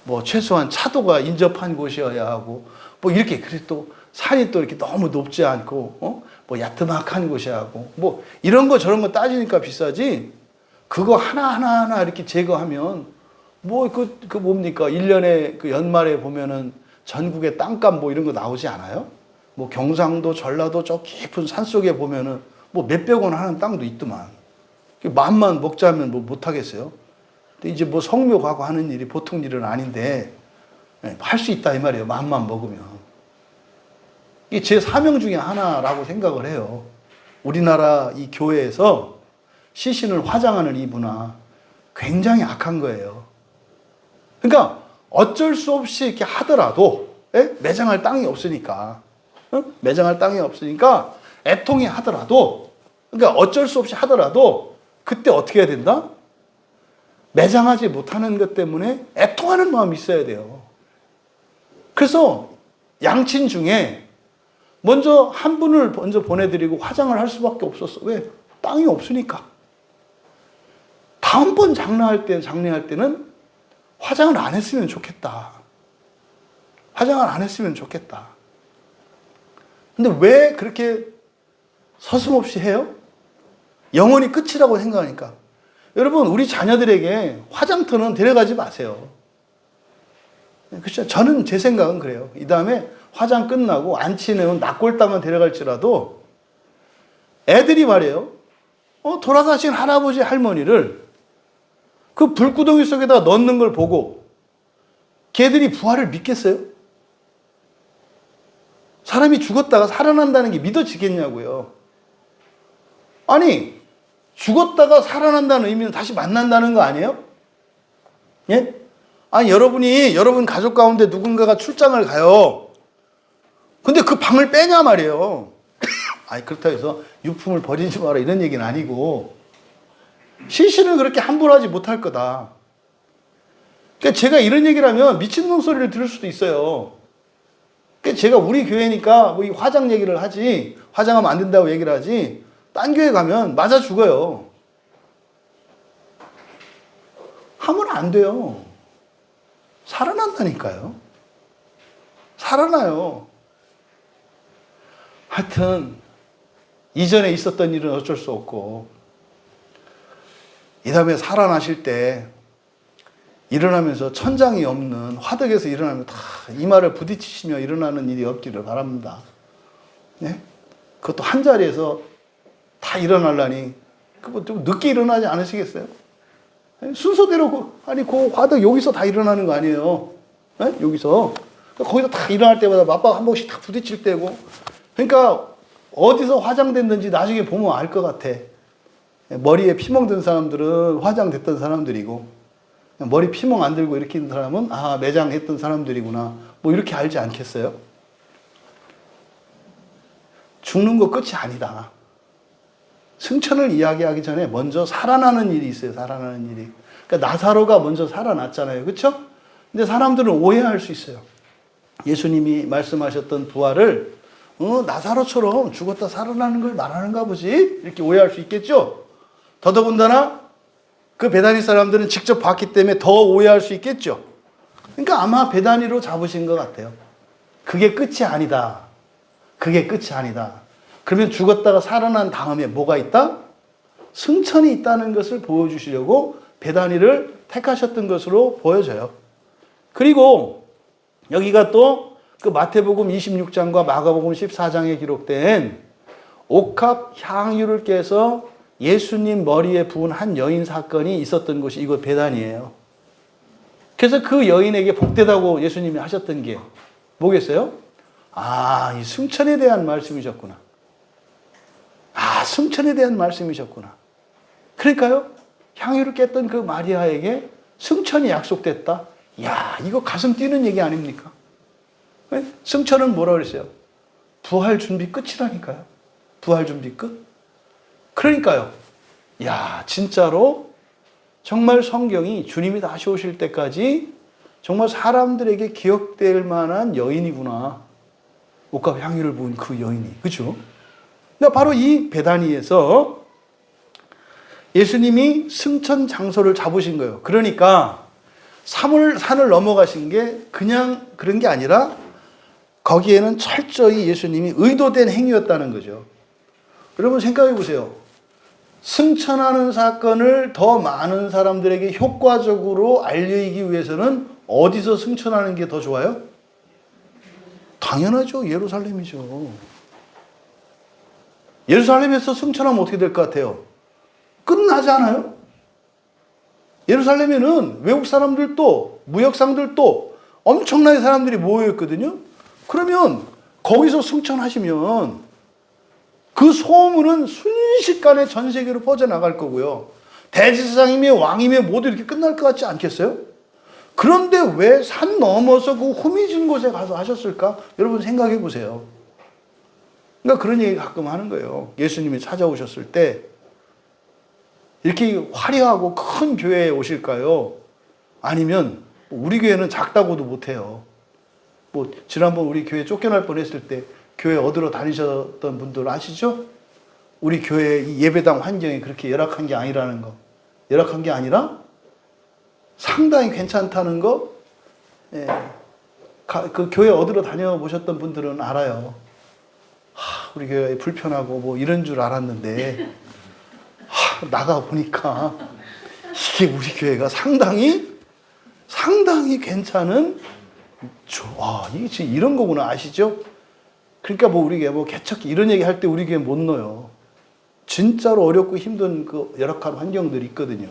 [SPEAKER 1] 뭐 최소한 차도가 인접한 곳이어야 하고, 뭐 이렇게 그래 또 산이 또 이렇게 너무 높지 않고, 뭐 야트막한 곳이야 하고, 뭐 이런 거 저런 거 따지니까 비싸지. 그거 하나하나 이렇게 제거하면 뭐 그 뭡니까? 1년에 그 연말에 보면은 전국의 땅값 뭐 이런 거 나오지 않아요? 뭐 경상도, 전라도 저 깊은 산 속에 보면은 뭐 몇백 원 하는 땅도 있더만. 마음만 먹자면 뭐 못하겠어요? 근데 이제 뭐 성묘 가고 하는 일이 보통 일은 아닌데 할 수 있다 이 말이에요. 마음만 먹으면. 이게 제 사명 중에 하나라고 생각을 해요. 우리나라 이 교회에서 시신을 화장하는 이 문화 굉장히 악한 거예요. 그러니까 어쩔 수 없이 이렇게 하더라도 매장할 땅이 없으니까 매장할 땅이 없으니까 애통이 하더라도 그러니까 어쩔 수 없이 하더라도 그때 어떻게 해야 된다? 매장하지 못하는 것 때문에 애통하는 마음이 있어야 돼요. 그래서 양친 중에 먼저 한 분을 먼저 보내드리고 화장을 할 수밖에 없었어. 왜? 땅이 없으니까. 다음번 장례할 때는 화장을 안 했으면 좋겠다. 화장을 안 했으면 좋겠다. 근데 왜 그렇게 서슴없이 해요? 영원히 끝이라고 생각하니까. 여러분, 우리 자녀들에게 화장터는 데려가지 마세요. 그렇죠? 저는 제 생각은 그래요. 이 다음에 화장 끝나고 안치내온 낙골당은 데려갈지라도 애들이 말이에요. 돌아가신 할아버지 할머니를 그 불구덩이 속에다 넣는 걸 보고 걔들이 부활을 믿겠어요? 사람이 죽었다가 살아난다는 게 믿어지겠냐고요. 아니, 죽었다가 살아난다는 의미는 다시 만난다는 거 아니에요? 예? 아니, 여러분 가족 가운데 누군가가 출장을 가요. 근데 그 방을 빼냐 말이에요. 아니, 그렇다고 해서 유품을 버리지 마라 이런 얘기는 아니고, 시신을 그렇게 함부로 하지 못할 거다. 그러니까 제가 이런 얘기를 하면 미친놈 소리를 들을 수도 있어요. 그러니까 제가 우리 교회니까 뭐 이 화장 얘기를 하지, 화장하면 안 된다고 얘기를 하지, 딴 교회 가면 맞아 죽어요. 하면 안 돼요. 살아난다니까요. 살아나요. 하여튼 이전에 있었던 일은 어쩔 수 없고, 이 다음에 살아나실 때 일어나면서 천장이 없는 화덕에서 일어나면 다 이마를 부딪히시며 일어나는 일이 없기를 바랍니다. 네? 그것도 한 자리에서 다 일어나려니 그거 좀 늦게 일어나지 않으시겠어요? 순서대로 아니 그 화덕 여기서 다 일어나는 거 아니에요? 네? 여기서 거기서 다 일어날 때마다 맞박 한 번씩 다 부딪힐 때고, 그러니까 어디서 화장됐는지 나중에 보면 알 것 같아. 머리에 피멍 든 사람들은 화장됐던 사람들이고, 머리 피멍 안 들고 이렇게 있는 사람은 아, 매장했던 사람들이구나, 뭐 이렇게 알지 않겠어요? 죽는 거 끝이 아니다. 승천을 이야기하기 전에 먼저 살아나는 일이 있어요. 살아나는 일이. 그러니까 나사로가 먼저 살아났잖아요. 그렇죠? 근데 사람들은 오해할 수 있어요. 예수님이 말씀하셨던 부활을 나사로처럼 죽었다 살아나는 걸 말하는가 보지? 이렇게 오해할 수 있겠죠? 더더군다나 그 베다니 사람들은 직접 봤기 때문에 더 오해할 수 있겠죠. 그러니까 아마 베다니로 잡으신 것 같아요. 그게 끝이 아니다. 그게 끝이 아니다. 그러면 죽었다가 살아난 다음에 뭐가 있다? 승천이 있다는 것을 보여주시려고 베다니를 택하셨던 것으로 보여져요. 그리고 여기가 또 그 마태복음 26장과 마가복음 14장에 기록된 옥합 향유를 깨서 예수님 머리에 부은 한 여인 사건이 있었던 곳이 이곳 베단이에요. 그래서 그 여인에게 복되다고 예수님이 하셨던 게 뭐겠어요? 아, 이 승천에 대한 말씀이셨구나. 아, 승천에 대한 말씀이셨구나. 그러니까요, 향유를 깼던 그 마리아에게 승천이 약속됐다. 야, 이거 가슴 뛰는 얘기 아닙니까? 네? 승천은 뭐라 그랬어요? 부활 준비 끝이라니까요. 부활 준비 끝. 그러니까요. 야, 진짜로 정말 성경이 주님이 다시 오실 때까지 정말 사람들에게 기억될 만한 여인이구나. 옥합 향유를 부은 그 여인이. 그죠? 그러니까 바로 이 베다니에서 예수님이 승천 장소를 잡으신 거예요. 그러니까 산을 넘어가신 게 그냥 그런 게 아니라 거기에는 철저히 예수님이 의도된 행위였다는 거죠. 여러분 생각해 보세요. 승천하는 사건을 더 많은 사람들에게 효과적으로 알리기 위해서는 어디서 승천하는 게 더 좋아요? 당연하죠. 예루살렘이죠. 예루살렘에서 승천하면 어떻게 될 것 같아요? 끝나지 않아요? 예루살렘에는 외국 사람들도 무역상들도 엄청나게 사람들이 모여있거든요. 그러면 거기서 승천하시면 그 소문은 순식간에 전 세계로 퍼져나갈 거고요. 대제사장이며 왕이며 모두 이렇게 끝날 것 같지 않겠어요? 그런데 왜 산 넘어서 그 후미진 곳에 가서 하셨을까? 여러분 생각해 보세요. 그러니까 그런 얘기 가끔 하는 거예요. 예수님이 찾아오셨을 때 이렇게 화려하고 큰 교회에 오실까요? 아니면 우리 교회는 작다고도 못해요. 뭐 지난번 우리 교회 쫓겨날 뻔했을 때 교회 얻으러 다니셨던 분들 아시죠? 우리 교회 이 예배당 환경이 그렇게 열악한 게 아니라는 거. 열악한 게 아니라 상당히 괜찮다는 거. 예. 그 교회 얻으러 다녀보셨던 분들은 알아요. 우리 교회 불편하고 뭐 이런 줄 알았는데 나가 보니까 이게 우리 교회가 상당히 괜찮은, 이게 지금 이런 거구나 아시죠? 그러니까 뭐 우리 교회 뭐 개척기 이런 얘기 할 때 우리 교회 못 넣어요. 진짜로 어렵고 힘든 그 열악한 환경들이 있거든요.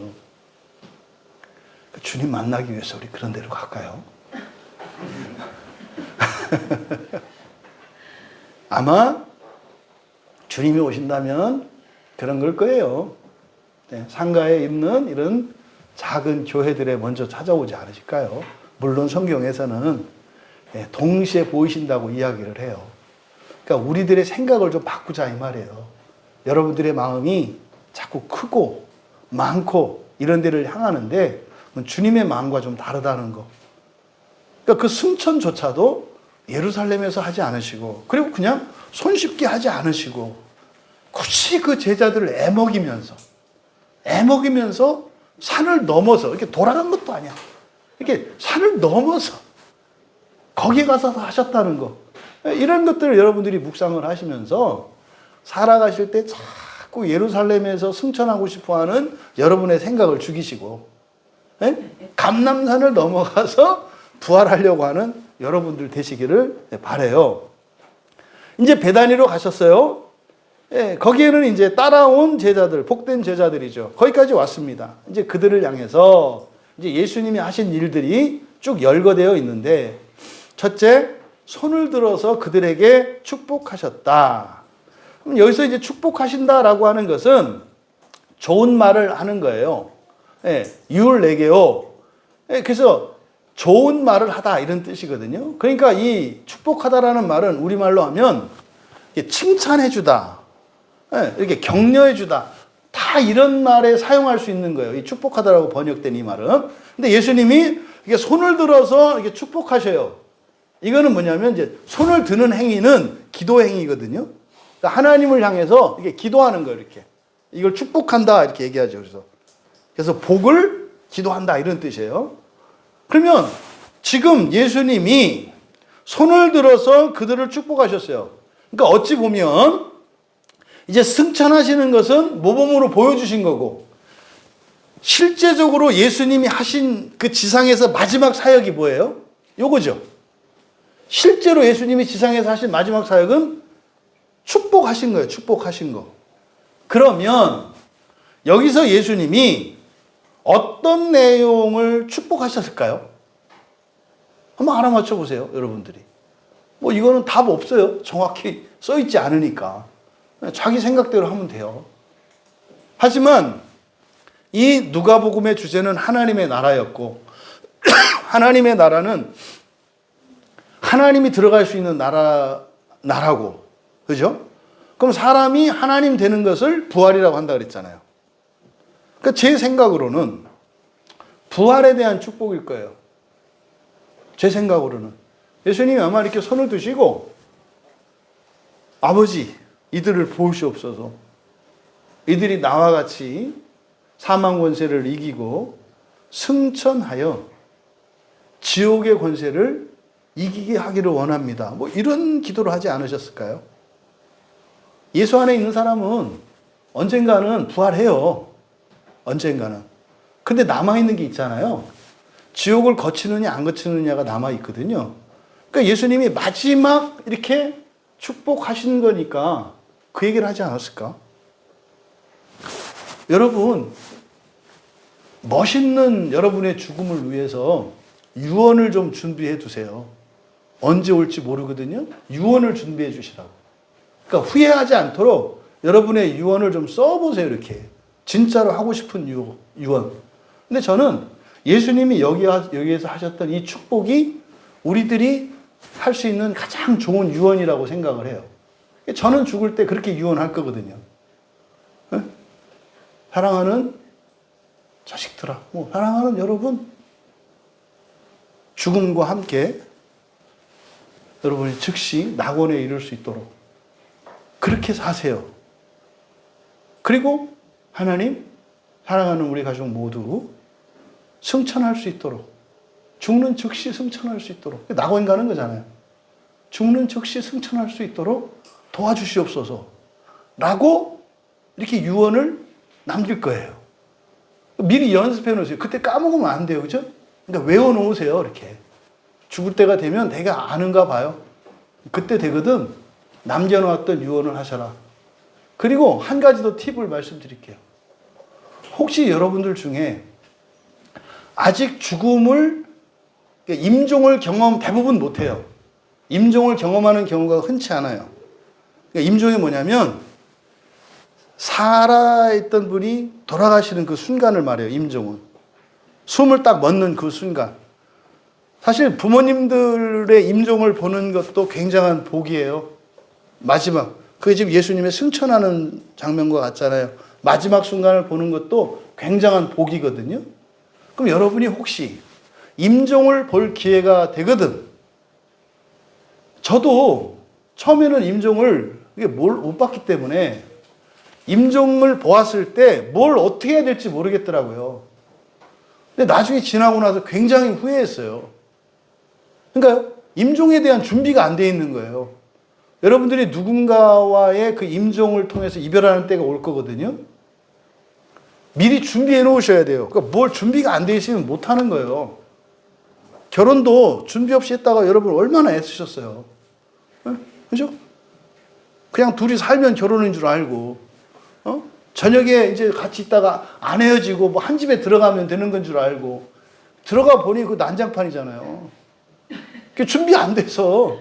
[SPEAKER 1] 주님 만나기 위해서 우리 그런 데로 갈까요? 아마 주님이 오신다면 그런 걸 거예요. 네, 상가에 있는 이런 작은 교회들에 먼저 찾아오지 않으실까요? 물론 성경에서는 동시에 보이신다고 이야기를 해요. 그러니까 우리들의 생각을 좀 바꾸자 이 말이에요. 여러분들의 마음이 자꾸 크고 많고 이런 데를 향하는데 주님의 마음과 좀 다르다는 거. 그러니까 그 승천조차도 예루살렘에서 하지 않으시고, 그리고 그냥 손쉽게 하지 않으시고, 굳이 그 제자들을 애먹이면서 산을 넘어서, 이렇게 돌아간 것도 아니야. 이렇게 산을 넘어서 거기에 가서 하셨다는 거. 이런 것들을 여러분들이 묵상을 하시면서 살아가실 때 자꾸 예루살렘에서 승천하고 싶어 하는 여러분의 생각을 죽이시고, 감람산을 넘어가서 부활하려고 하는 여러분들 되시기를 바라요. 이제 베다니로 가셨어요. 거기에는 이제 따라온 제자들, 복된 제자들이죠. 거기까지 왔습니다. 이제 그들을 향해서 이제 예수님이 하신 일들이 쭉 열거되어 있는데, 첫째, 손을 들어서 그들에게 축복하셨다. 그럼 여기서 이제 축복하신다라고 하는 것은 좋은 말을 하는 거예요. 유울레게요. 그래서 좋은 말을 하다 이런 뜻이거든요. 그러니까 이 축복하다라는 말은 우리말로 하면 칭찬해주다, 이렇게 격려해주다, 다 이런 말에 사용할 수 있는 거예요. 이 축복하다라고 번역된 이 말은. 근데 예수님이 이게 손을 들어서 이렇게 축복하셔요. 이거는 뭐냐면 이제 손을 드는 행위는 기도 행위거든요. 그러니까 하나님을 향해서 이게 기도하는 거예요. 이렇게 이걸 축복한다 이렇게 얘기하죠. 그래서 복을 기도한다 이런 뜻이에요. 그러면 지금 예수님이 손을 들어서 그들을 축복하셨어요. 그러니까 어찌 보면 이제 승천하시는 것은 모범으로 보여주신 거고, 실제적으로 예수님이 하신 그 지상에서 마지막 사역이 뭐예요? 요거죠. 실제로 예수님이 지상에서 하신 마지막 사역은 축복하신 거예요. 축복하신 거. 그러면 여기서 예수님이 어떤 내용을 축복하셨을까요? 한번 알아맞혀 보세요, 여러분들이. 뭐 이거는 답 없어요. 정확히 써있지 않으니까. 자기 생각대로 하면 돼요. 하지만 이 누가복음의 주제는 하나님의 나라였고, 하나님의 나라는 하나님이 들어갈 수 있는 나라고, 그죠? 그럼 사람이 하나님 되는 것을 부활이라고 한다 그랬잖아요. 그러니까 제 생각으로는 부활에 대한 축복일 거예요. 제 생각으로는. 예수님이 아마 이렇게 손을 드시고, 아버지, 이들을 보시옵소서. 이들이 나와 같이 사망 권세를 이기고 승천하여 지옥의 권세를 이기게 하기를 원합니다. 뭐 이런 기도를 하지 않으셨을까요? 예수 안에 있는 사람은 언젠가는 부활해요. 언젠가는. 근데 남아있는 게 있잖아요. 지옥을 거치느냐 안 거치느냐가 남아있거든요. 그러니까 예수님이 마지막 이렇게 축복하신 거니까 그 얘기를 하지 않았을까? 여러분, 멋있는 여러분의 죽음을 위해서 유언을 좀 준비해 두세요. 언제 올지 모르거든요. 유언을 준비해 주시라고. 그러니까 후회하지 않도록 여러분의 유언을 좀 써보세요. 이렇게 진짜로 하고 싶은 유언. 근데 저는 예수님이 여기에서 하셨던 이 축복이 우리들이 할 수 있는 가장 좋은 유언이라고 생각을 해요. 저는 죽을 때 그렇게 유언할 거거든요. 사랑하는 자식들아, 사랑하는 여러분, 죽음과 함께 여러분이 즉시 낙원에 이를 수 있도록 그렇게 사세요. 그리고 하나님, 사랑하는 우리 가족 모두 승천할 수 있도록, 죽는 즉시 승천할 수 있도록, 낙원 가는 거잖아요. 죽는 즉시 승천할 수 있도록 도와주시옵소서 라고 이렇게 유언을 남길 거예요. 미리 연습해 놓으세요. 그때 까먹으면 안 돼요. 그죠? 그러니까 외워 놓으세요. 이렇게. 죽을 때가 되면 내가 아는가 봐요. 그때 되거든. 남겨놓았던 유언을 하셔라. 그리고 한 가지 더 팁을 말씀드릴게요. 혹시 여러분들 중에 아직 죽음을, 임종을 대부분 못해요. 임종을 경험하는 경우가 흔치 않아요. 그러니까 임종이 뭐냐면 살아있던 분이 돌아가시는 그 순간을 말해요. 임종은. 숨을 딱 멎는 그 순간. 사실 부모님들의 임종을 보는 것도 굉장한 복이에요. 마지막. 그게 지금 예수님의 승천하는 장면과 같잖아요. 마지막 순간을 보는 것도 굉장한 복이거든요. 그럼 여러분이 혹시 임종을 볼 기회가 되거든. 저도 처음에는 임종을 못 봤기 때문에 임종을 보았을 때 뭘 어떻게 해야 될지 모르겠더라고요. 근데 나중에 지나고 나서 굉장히 후회했어요. 그러니까 임종에 대한 준비가 안 돼 있는 거예요. 여러분들이 누군가와의 그 임종을 통해서 이별하는 때가 올 거거든요. 미리 준비해 놓으셔야 돼요. 그러니까 뭘 준비가 안 돼 있으면 못 하는 거예요. 결혼도 준비 없이 했다가 여러분 얼마나 애쓰셨어요. 그죠? 그냥 둘이 살면 결혼인 줄 알고, 저녁에 이제 같이 있다가 안 헤어지고 뭐 한 집에 들어가면 되는 건 줄 알고, 들어가 보니 그 난장판이잖아요. 준비 안 돼서.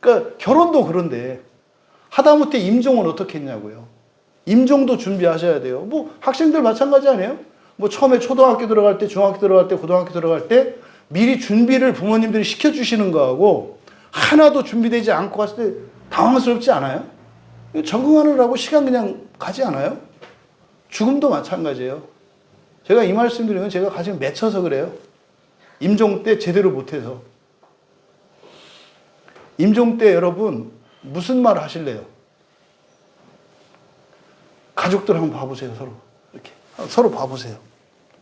[SPEAKER 1] 그러니까 결혼도 그런데, 하다못해 임종은 어떻게 했냐고요. 임종도 준비하셔야 돼요. 뭐 학생들 마찬가지 아니에요? 뭐 처음에 초등학교 들어갈 때, 중학교 들어갈 때, 고등학교 들어갈 때 미리 준비를 부모님들이 시켜주시는 거하고 하나도 준비되지 않고 갔을 때 당황스럽지 않아요? 적응하느라고 시간 그냥 가지 않아요? 죽음도 마찬가지예요. 제가 이 말씀 드리는 건 제가 가지고 맺혀서 그래요. 임종 때 제대로 못해서. 임종 때 여러분 무슨 말 하실래요? 가족들 한번 봐보세요. 서로 이렇게 서로 봐보세요.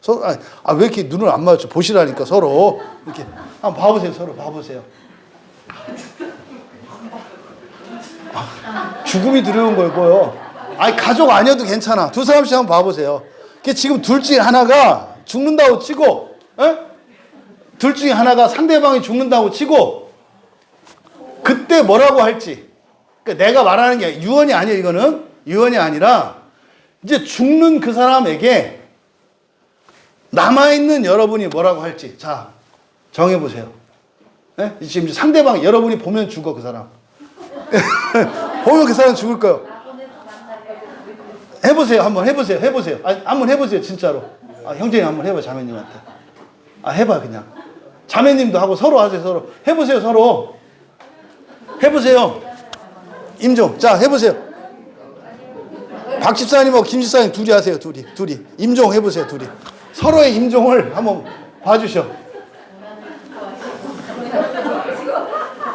[SPEAKER 1] 서로 왜 이렇게 눈을 안 마주쳐 보시라니까 서로 이렇게 한번 봐보세요. 서로 봐보세요. 죽음이 두려운 걸 보여. 가족 아니어도 괜찮아. 두 사람씩 한번 봐보세요. 지금 둘 중에 하나가 죽는다고 치고, 둘 중에 하나가 상대방이 죽는다고 치고, 그때 뭐라고 할지. 그러니까 내가 말하는 게 유언이 아니에요. 이거는 유언이 아니라 이제 죽는 그 사람에게 남아있는 여러분이 뭐라고 할지. 자, 정해보세요. 네? 지금 상대방 여러분이 보면 죽어 그 사람. 보면 그 사람 죽을 거예요. 해보세요. 한번 해보세요. 한번 해보세요. 진짜로. 형제님 한번 해봐. 자매님한테. 해봐 그냥. 자매님도 하고 서로 하세요. 서로. 해보세요. 서로. 해보세요. 임종. 자, 해보세요. 박 집사님하고 김 집사님 둘이 하세요. 둘이. 임종 해보세요. 둘이. 서로의 임종을 한번 봐주셔.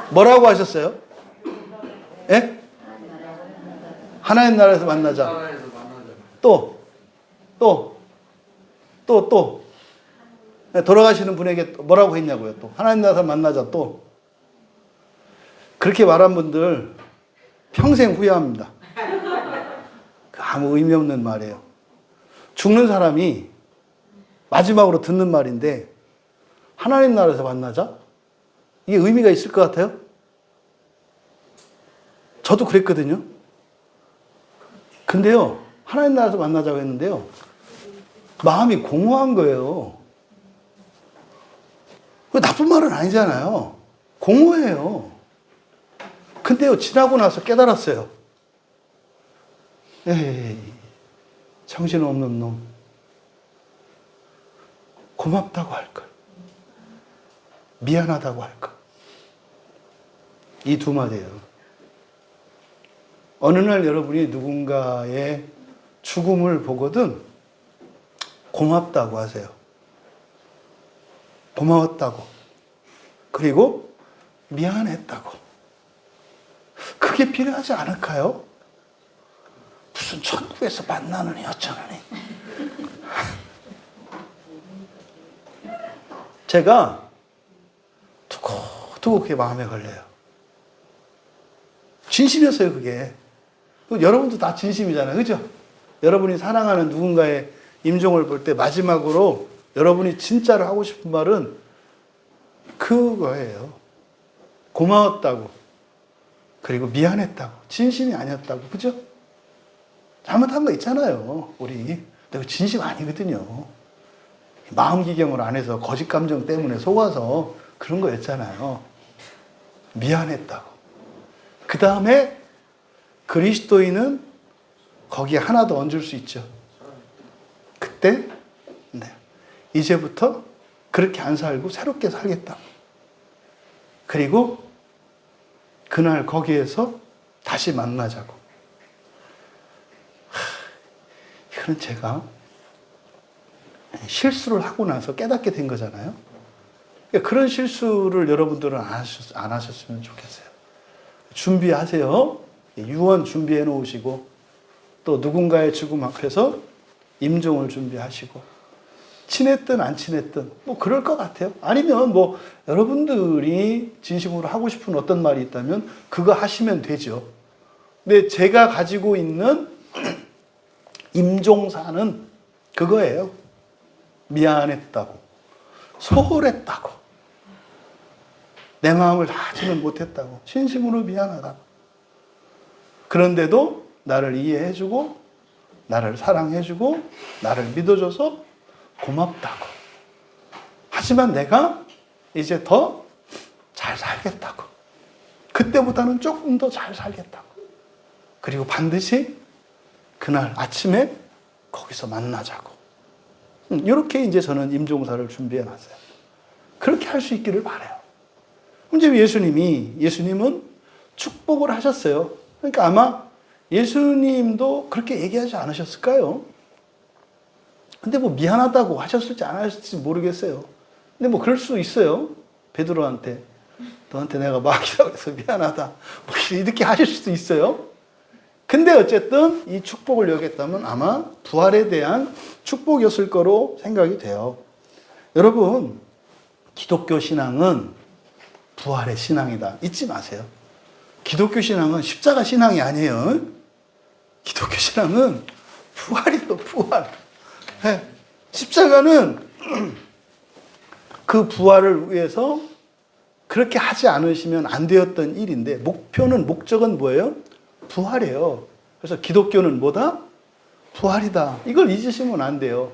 [SPEAKER 1] 뭐라고 하셨어요? 예? 하나님 나라에서 만나자. 또. 돌아가시는 분에게 뭐라고 했냐고요. 또. 하나님 나라에서 만나자. 또. 그렇게 말한 분들 평생 후회합니다. 아무 의미 없는 말이에요. 죽는 사람이 마지막으로 듣는 말인데 하나님 나라에서 만나자? 이게 의미가 있을 것 같아요? 저도 그랬거든요. 근데요, 하나님 나라에서 만나자고 했는데요, 마음이 공허한 거예요. 나쁜 말은 아니잖아요. 공허해요. 근데요, 지나고 나서 깨달았어요. 에이, 정신없는 놈. 고맙다고 할걸. 미안하다고 할걸. 이 두 마디예요. 어느 날 여러분이 누군가의 죽음을 보거든 고맙다고 하세요. 고마웠다고. 그리고 미안했다고. 그게 필요하지 않을까요? 무슨 천국에서 만나는 여자라니. 제가 두고 그게 마음에 걸려요. 진심이었어요, 그게. 여러분도 다 진심이잖아요. 그죠? 여러분이 사랑하는 누군가의 임종을 볼 때 마지막으로 여러분이 진짜로 하고 싶은 말은 그거예요. 고마웠다고. 그리고 미안했다고. 진심이 아니었다고. 그죠? 잘못한 거 있잖아요, 우리. 근데 진심 아니거든요. 마음 기경을 안 해서 거짓 감정 때문에 속아서 그런 거였잖아요. 미안했다고. 그 다음에 그리스도인은 거기에 하나 더 얹을 수 있죠. 그때 이제부터 그렇게 안 살고 새롭게 살겠다. 그리고 그날 거기에서 다시 만나자고. 이건 제가 실수를 하고 나서 깨닫게 된 거잖아요. 그런 실수를 여러분들은 안 하셨으면 좋겠어요. 준비하세요. 유언 준비해 놓으시고, 또 누군가의 죽음 앞에서 임종을 준비하시고, 친했든 안 친했든 뭐 그럴 것 같아요. 아니면 뭐 여러분들이 진심으로 하고 싶은 어떤 말이 있다면 그거 하시면 되죠. 근데 제가 가지고 있는 임종사는 그거예요. 미안했다고, 소홀했다고, 내 마음을 다하지는 못했다고, 진심으로 미안하다고. 그런데도 나를 이해해주고, 나를 사랑해주고, 나를 믿어줘서 고맙다고. 하지만 내가 이제 더 잘 살겠다고. 그때보다는 조금 더 잘 살겠다고. 그리고 반드시 그날 아침에 거기서 만나자고. 이렇게 이제 저는 임종사를 준비해 놨어요. 그렇게 할 수 있기를 바라요. 이제 예수님은 축복을 하셨어요. 그러니까 아마 예수님도 그렇게 얘기하지 않으셨을까요? 근데 뭐 미안하다고 하셨을지 안 하셨을지 모르겠어요. 근데 뭐 그럴 수 있어요. 베드로한테 너한테 내가 마귀라고 해서 미안하다, 뭐 이렇게 하실 수도 있어요. 근데 어쨌든 이 축복을 여겼다면 아마 부활에 대한 축복이었을 거로 생각이 돼요. 여러분, 기독교 신앙은 부활의 신앙이다. 잊지 마세요. 기독교 신앙은 십자가 신앙이 아니에요. 기독교 신앙은 부활이에요, 부활. 네. 십자가는 그 부활을 위해서 그렇게 하지 않으시면 안 되었던 일인데, 목적은 뭐예요? 부활이에요. 그래서 기독교는 뭐다? 부활이다. 이걸 잊으시면 안 돼요.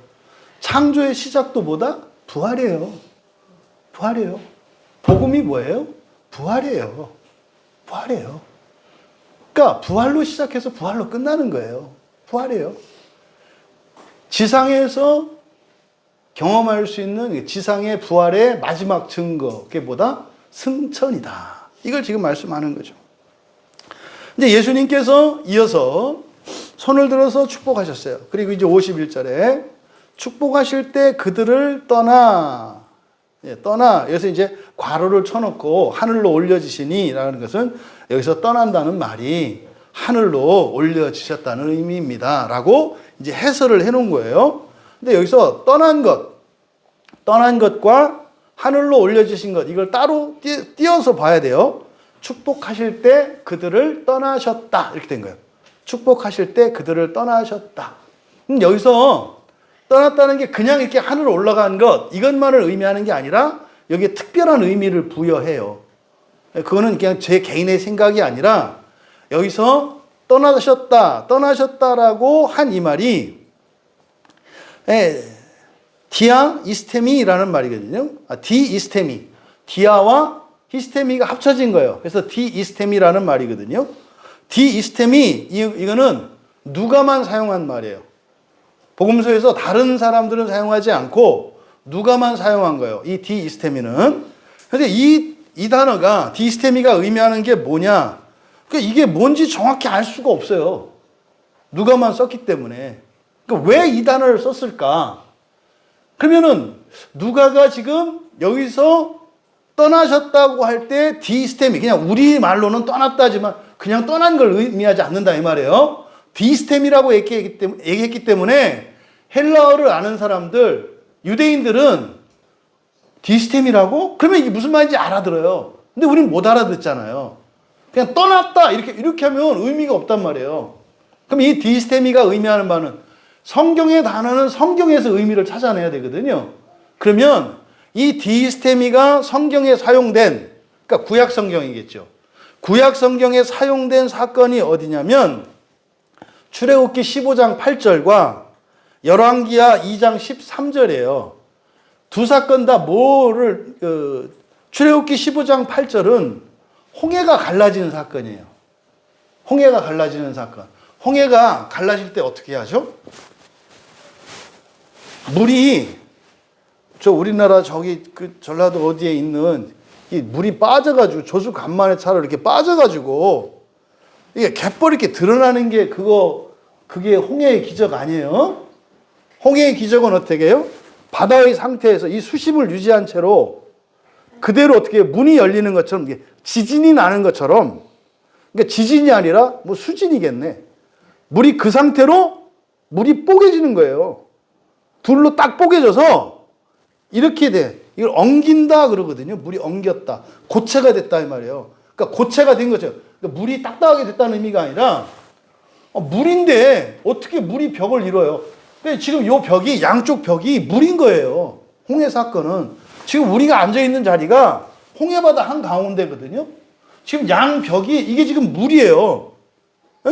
[SPEAKER 1] 창조의 시작도 뭐다? 부활이에요. 부활이에요. 복음이 뭐예요? 부활이에요. 부활이에요. 그러니까 부활로 시작해서 부활로 끝나는 거예요. 부활이에요. 지상에서 경험할 수 있는 지상의 부활의 마지막 증거, 그게 뭐다? 승천이다. 이걸 지금 말씀하는 거죠. 이제 예수님께서 이어서 손을 들어서 축복하셨어요. 그리고 이제 51절에 축복하실 때 그들을 떠나. 여기서 이제 괄호를 쳐놓고 하늘로 올려지시니 라는 것은 여기서 떠난다는 말이 하늘로 올려지셨다는 의미입니다. 라고 이제 해설을 해 놓은 거예요. 근데 여기서 떠난 것과 하늘로 올려지신 것, 이걸 따로 띄어서 봐야 돼요. 축복하실 때 그들을 떠나셨다. 이렇게 된 거예요. 축복하실 때 그들을 떠나셨다. 여기서 떠났다는 게 그냥 이렇게 하늘로 올라간 것, 이것만을 의미하는 게 아니라 여기에 특별한 의미를 부여해요. 그거는 그냥 제 개인의 생각이 아니라 여기서 떠나셨다라고 한 이 말이 디아 이스테미라는 말이거든요. 디이스테미. 디아와 히스테미가 합쳐진 거예요. 그래서 디이스테미라는 말이거든요. 디이스테미, 이거는 누가만 사용한 말이에요. 복음서에서 다른 사람들은 사용하지 않고 누가만 사용한 거예요. 이 디이스테미는. 그런데 이 단어가, 디이스테미가 의미하는 게 뭐냐? 그러니까 이게 뭔지 정확히 알 수가 없어요. 누가만 썼기 때문에. 그러니까 왜 이 단어를 썼을까? 그러면은 누가가 지금 여기서 떠나셨다고 할 때 디스테미, 그냥 우리 말로는 떠났다지만 그냥 떠난 걸 의미하지 않는다 이 말이에요. 디스테미라고 얘기했기 때문에 헬라어를 아는 사람들, 유대인들은 디스테미라고? 그러면 이게 무슨 말인지 알아들어요. 근데 우리는 못 알아듣잖아요. 그냥 떠났다 이렇게 하면 의미가 없단 말이에요. 그럼 이 디스테미가 의미하는 바는 성경의 단어는 성경에서 의미를 찾아내야 되거든요. 그러면 이 디스테미가 성경에 사용된, 그러니까 구약 성경이겠죠. 구약 성경에 사용된 사건이 어디냐면 출애굽기 15장 8절과 열왕기하 2장 13절이에요. 두 사건 다 출애굽기 15장 8절은 홍해가 갈라지는 사건이에요. 홍해가 갈라지는 사건. 홍해가 갈라질 때 어떻게 하죠? 물이 저 우리나라 저기 그 전라도 어디에 있는 이 물이 빠져가지고 조수 간만에 차로 이렇게 빠져가지고 이게 갯벌 이렇게 드러나는 게 그게 홍해의 기적 아니에요? 홍해의 기적은 어떻게 해요? 바다의 상태에서 이 수심을 유지한 채로 그대로 어떻게 문이 열리는 것처럼 지진이 나는 것처럼, 그러니까 지진이 아니라 뭐 수진이겠네. 물이 그 상태로 물이 뽀개지는 거예요. 둘로 딱 뽀개져서 이렇게 돼. 이걸 엉긴다 그러거든요. 물이 엉겼다. 고체가 됐다 이 말이에요. 그러니까 고체가 된 거죠. 그러니까 물이 딱딱하게 됐다는 의미가 아니라 물인데 어떻게 물이 벽을 이뤄요? 근데 지금 요 벽이, 양쪽 벽이 물인 거예요. 홍해 사건은. 지금 우리가 앉아있는 자리가 홍해바다 한가운데거든요. 지금 양 벽이, 이게 지금 물이에요. 에?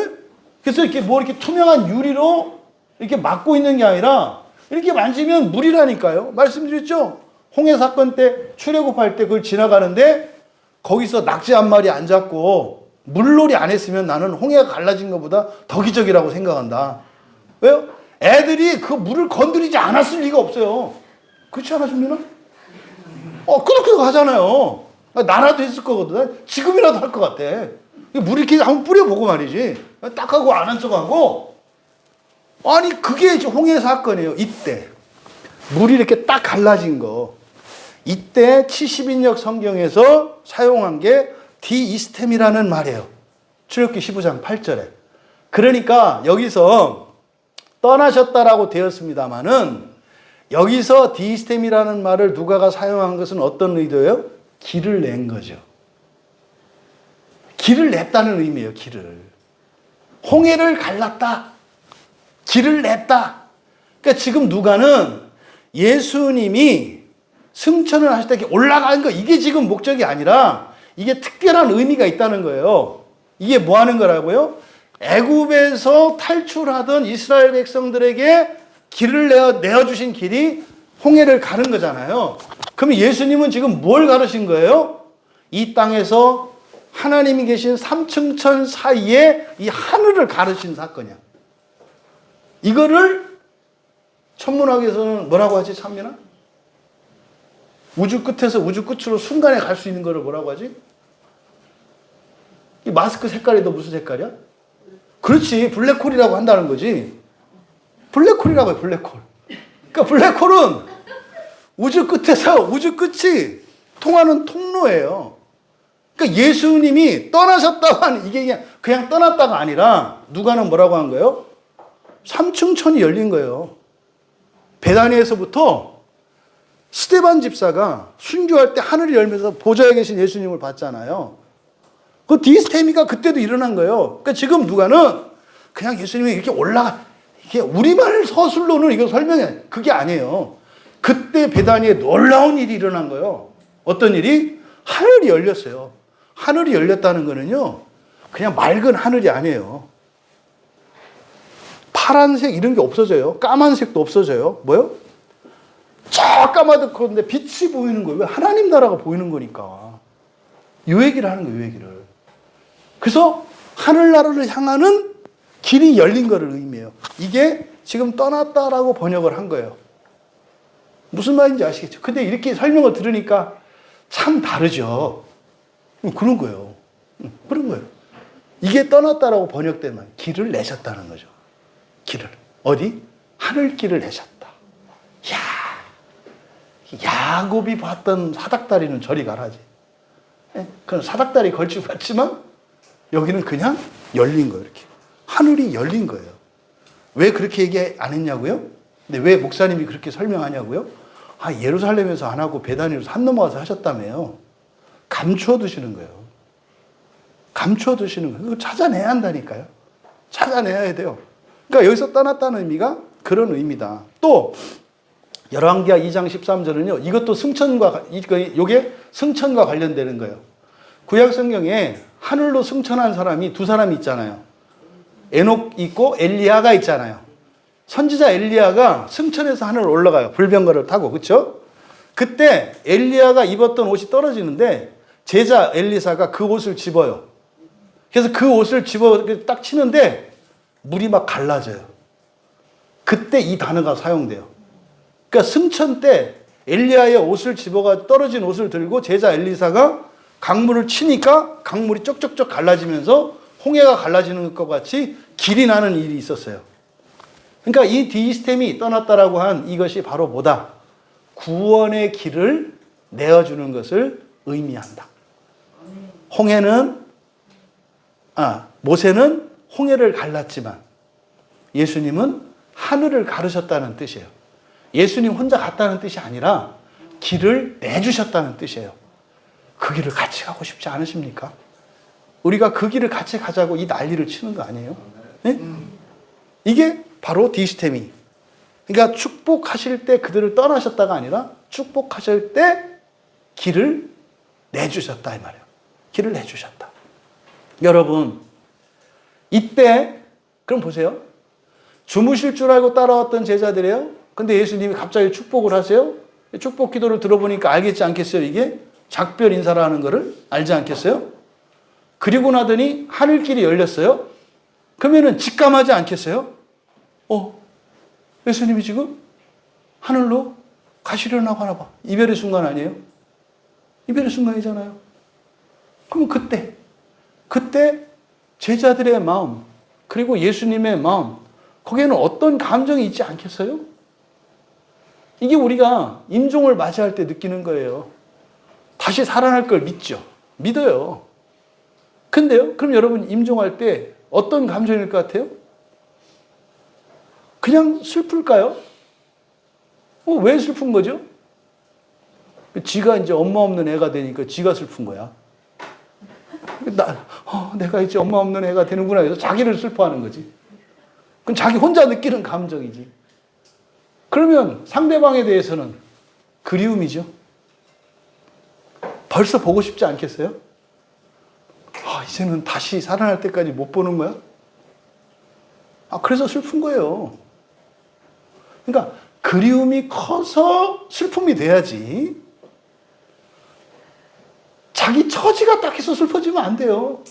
[SPEAKER 1] 그래서 이렇게 뭐 이렇게 투명한 유리로 이렇게 막고 있는 게 아니라 이렇게 만지면 물이라니까요. 말씀드렸죠? 홍해 사건 때 출애굽할 때 그걸 지나가는데 거기서 낙지 한 마리 안 잡고 물놀이 안 했으면 나는 홍해가 갈라진 것보다 더 기적이라고 생각한다. 왜요? 애들이 그 물을 건드리지 않았을 리가 없어요. 그렇지 않아, 준민아? 끄덕끄덕 하잖아요. 나라도 했을 거거든. 지금이라도 할 것 같아. 물 이렇게 한번 뿌려보고 말이지. 딱 하고 안 한 척하고. 아니, 그게 홍해 사건이에요. 이때. 물이 이렇게 딱 갈라진 거. 이때 70인역 성경에서 사용한 게 디이스템이라는 말이에요. 출애굽기 15장 8절에. 그러니까 여기서 떠나셨다라고 되었습니다마는 여기서 디이스템이라는 말을 누가가 사용한 것은 어떤 의도예요? 길을 낸 거죠. 길을 냈다는 의미예요. 길을. 홍해를 갈랐다. 길을 냈다. 그러니까 지금 누가는 예수님이 승천을 하실 때 올라가는 거, 이게 지금 목적이 아니라 이게 특별한 의미가 있다는 거예요. 이게 뭐 하는 거라고요? 애굽에서 탈출하던 이스라엘 백성들에게 길을 내어주신 길이 홍해를 가는 거잖아요. 그러면 예수님은 지금 뭘 가르신 거예요? 이 땅에서 하나님이 계신 삼층천 사이에 이 하늘을 가르신 사건이야. 이거를 천문학에서는 뭐라고 하지, 찬민아? 우주 끝에서 우주 끝으로 순간에 갈 수 있는 거를 뭐라고 하지? 이 마스크 색깔이 너 무슨 색깔이야? 그렇지, 블랙홀이라고 한다는 거지. 블랙홀이라고 해, 블랙홀. 그러니까 블랙홀은 우주 끝에서 우주 끝이 통하는 통로예요. 그러니까 예수님이 떠나셨다고 하는, 이게 그냥 떠났다가 아니라 누가는 뭐라고 한 거예요? 삼층천이 열린 거예요. 베다니에서부터 스데반 집사가 순교할 때 하늘이 열면서 보좌에 계신 예수님을 봤잖아요. 그 디스테미가 그때도 일어난 거예요. 그러니까 지금 누가는 그냥 예수님이 이렇게 이게 우리말 서술로는 이거 설명해. 그게 아니에요. 그때 베다니에 놀라운 일이 일어난 거예요. 어떤 일이? 하늘이 열렸어요. 하늘이 열렸다는 거는요, 그냥 맑은 하늘이 아니에요. 파란색 이런 게 없어져요. 까만색도 없어져요. 뭐요? 저 까마득한데 빛이 보이는 거예요. 왜? 하나님 나라가 보이는 거니까. 요 얘기를 하는 거예요, 요 얘기를. 그래서 하늘나라를 향하는 길이 열린 거를 의미해요. 이게 지금 떠났다라고 번역을 한 거예요. 무슨 말인지 아시겠죠? 근데 이렇게 설명을 들으니까 참 다르죠. 그런 거예요. 그런 거예요. 이게 떠났다라고 번역된 말. 길을 내셨다는 거죠. 길을. 어디? 하늘길을 내셨다. 이야, 야곱이 봤던 사닥다리는 저리 가라지. 그건 사닥다리 걸치고 봤지만 여기는 그냥 열린 거예요. 이렇게. 하늘이 열린 거예요. 왜 그렇게 얘기 안 했냐고요? 근데 왜 목사님이 그렇게 설명하냐고요? 예루살렘에서 안 하고 베다니로 산 넘어가서 하셨다며요. 감추어 두시는 거예요. 감추어 두시는 거예요. 그거 찾아내야 한다니까요. 찾아내야 돼요. 그러니까 여기서 떠났다는 의미가 그런 의미다. 또 열왕기하 2장 13절은요. 이것도 이게 승천과 관련되는 거예요. 구약 성경에 하늘로 승천한 사람이 두 사람이 있잖아요. 에녹 있고 엘리야가 있잖아요. 선지자 엘리야가 승천해서 하늘로 올라가요. 불병거를 타고. 그렇죠? 그때 엘리야가 입었던 옷이 떨어지는데 제자 엘리사가 그 옷을 집어요. 그래서 그 옷을 집어 딱 치는데 물이 막 갈라져요. 그때 이 단어가 사용돼요. 그러니까 승천 때 엘리야의 옷을 집어가 떨어진 옷을 들고 제자 엘리사가 강물을 치니까 강물이 쪽쪽쪽 갈라지면서 홍해가 갈라지는 것과 같이 길이 나는 일이 있었어요. 그러니까 이 디스템이 떠났다라고 한 이것이 바로 뭐다? 구원의 길을 내어주는 것을 의미한다. 모세는 홍해를 갈랐지만 예수님은 하늘을 가르셨다는 뜻이에요. 예수님 혼자 갔다는 뜻이 아니라 길을 내주셨다는 뜻이에요. 그 길을 같이 가고 싶지 않으십니까? 우리가 그 길을 같이 가자고 이 난리를 치는 거 아니에요? 네? 이게 바로 디스테미. 그러니까 축복하실 때 그들을 떠나셨다가 아니라 축복하실 때 길을 내주셨다 이 말이에요. 길을 내주셨다. 여러분, 이때 그럼 보세요. 주무실 줄 알고 따라왔던 제자들이에요. 근데 예수님이 갑자기 축복을 하세요. 축복 기도를 들어보니까 알겠지 않겠어요? 이게 작별 인사라는 거를 알지 않겠어요? 그리고 나더니 하늘길이 열렸어요. 그러면은 직감하지 않겠어요? 예수님이 지금 하늘로 가시려나 하나 봐. 이별의 순간 아니에요? 이별의 순간이잖아요. 그러면 그때 제자들의 마음, 그리고 예수님의 마음, 거기에는 어떤 감정이 있지 않겠어요? 이게 우리가 임종을 맞이할 때 느끼는 거예요. 다시 살아날 걸 믿죠. 믿어요. 근데요, 그럼 여러분 임종할 때 어떤 감정일 것 같아요? 그냥 슬플까요? 왜 슬픈 거죠? 지가 이제 엄마 없는 애가 되니까 지가 슬픈 거야. 내가 이제 엄마 없는 애가 되는구나 해서 자기를 슬퍼하는 거지. 그건 자기 혼자 느끼는 감정이지. 그러면 상대방에 대해서는 그리움이죠. 벌써 보고 싶지 않겠어요? 이제는 다시 살아날 때까지 못 보는 거야? 그래서 슬픈 거예요. 그러니까 그리움이 커서 슬픔이 돼야지. 자기 처지가 딱해서 슬퍼지면 안 돼요.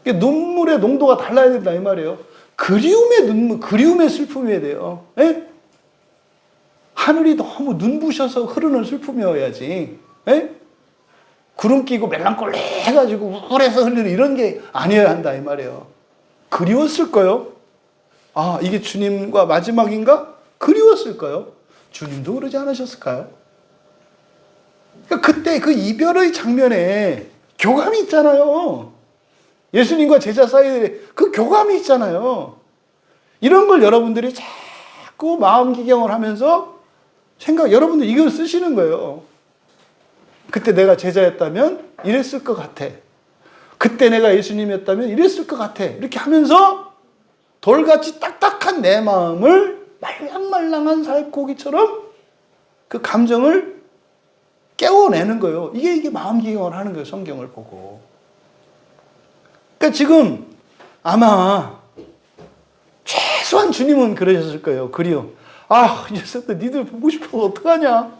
[SPEAKER 1] 눈물의 농도가 달라야 된다 이 말이에요. 그리움의 눈물, 그리움의 슬픔이어야 돼요. 에? 하늘이 너무 눈부셔서 흐르는 슬픔이어야지. 에? 구름 끼고 멜랑꼴레 해가지고 우울해서 흘리는 이런 게 아니어야 한다 이 말이에요. 그리웠을 거요. 이게 주님과 마지막인가? 그리웠을 거요. 주님도 그러지 않으셨을까요? 그러니까 그때 그 이별의 장면에 교감이 있잖아요. 예수님과 제자 사이에 그 교감이 있잖아요. 이런 걸 여러분들이 자꾸 마음 기경을 하면서 여러분들 이걸 쓰시는 거예요. 그때 내가 제자였다면 이랬을 것 같아. 그때 내가 예수님이었다면 이랬을 것 같아. 이렇게 하면서 돌같이 딱딱한 내 마음을 말랑말랑한 살코기처럼 그 감정을 깨워내는 거예요. 이게 마음 기경을 하는 거예요. 성경을 보고. 그러니까 지금 아마 최소한 주님은 그러셨을 거예요. 그리움. 이 녀석들 니들 보고 싶어서 어떡하냐.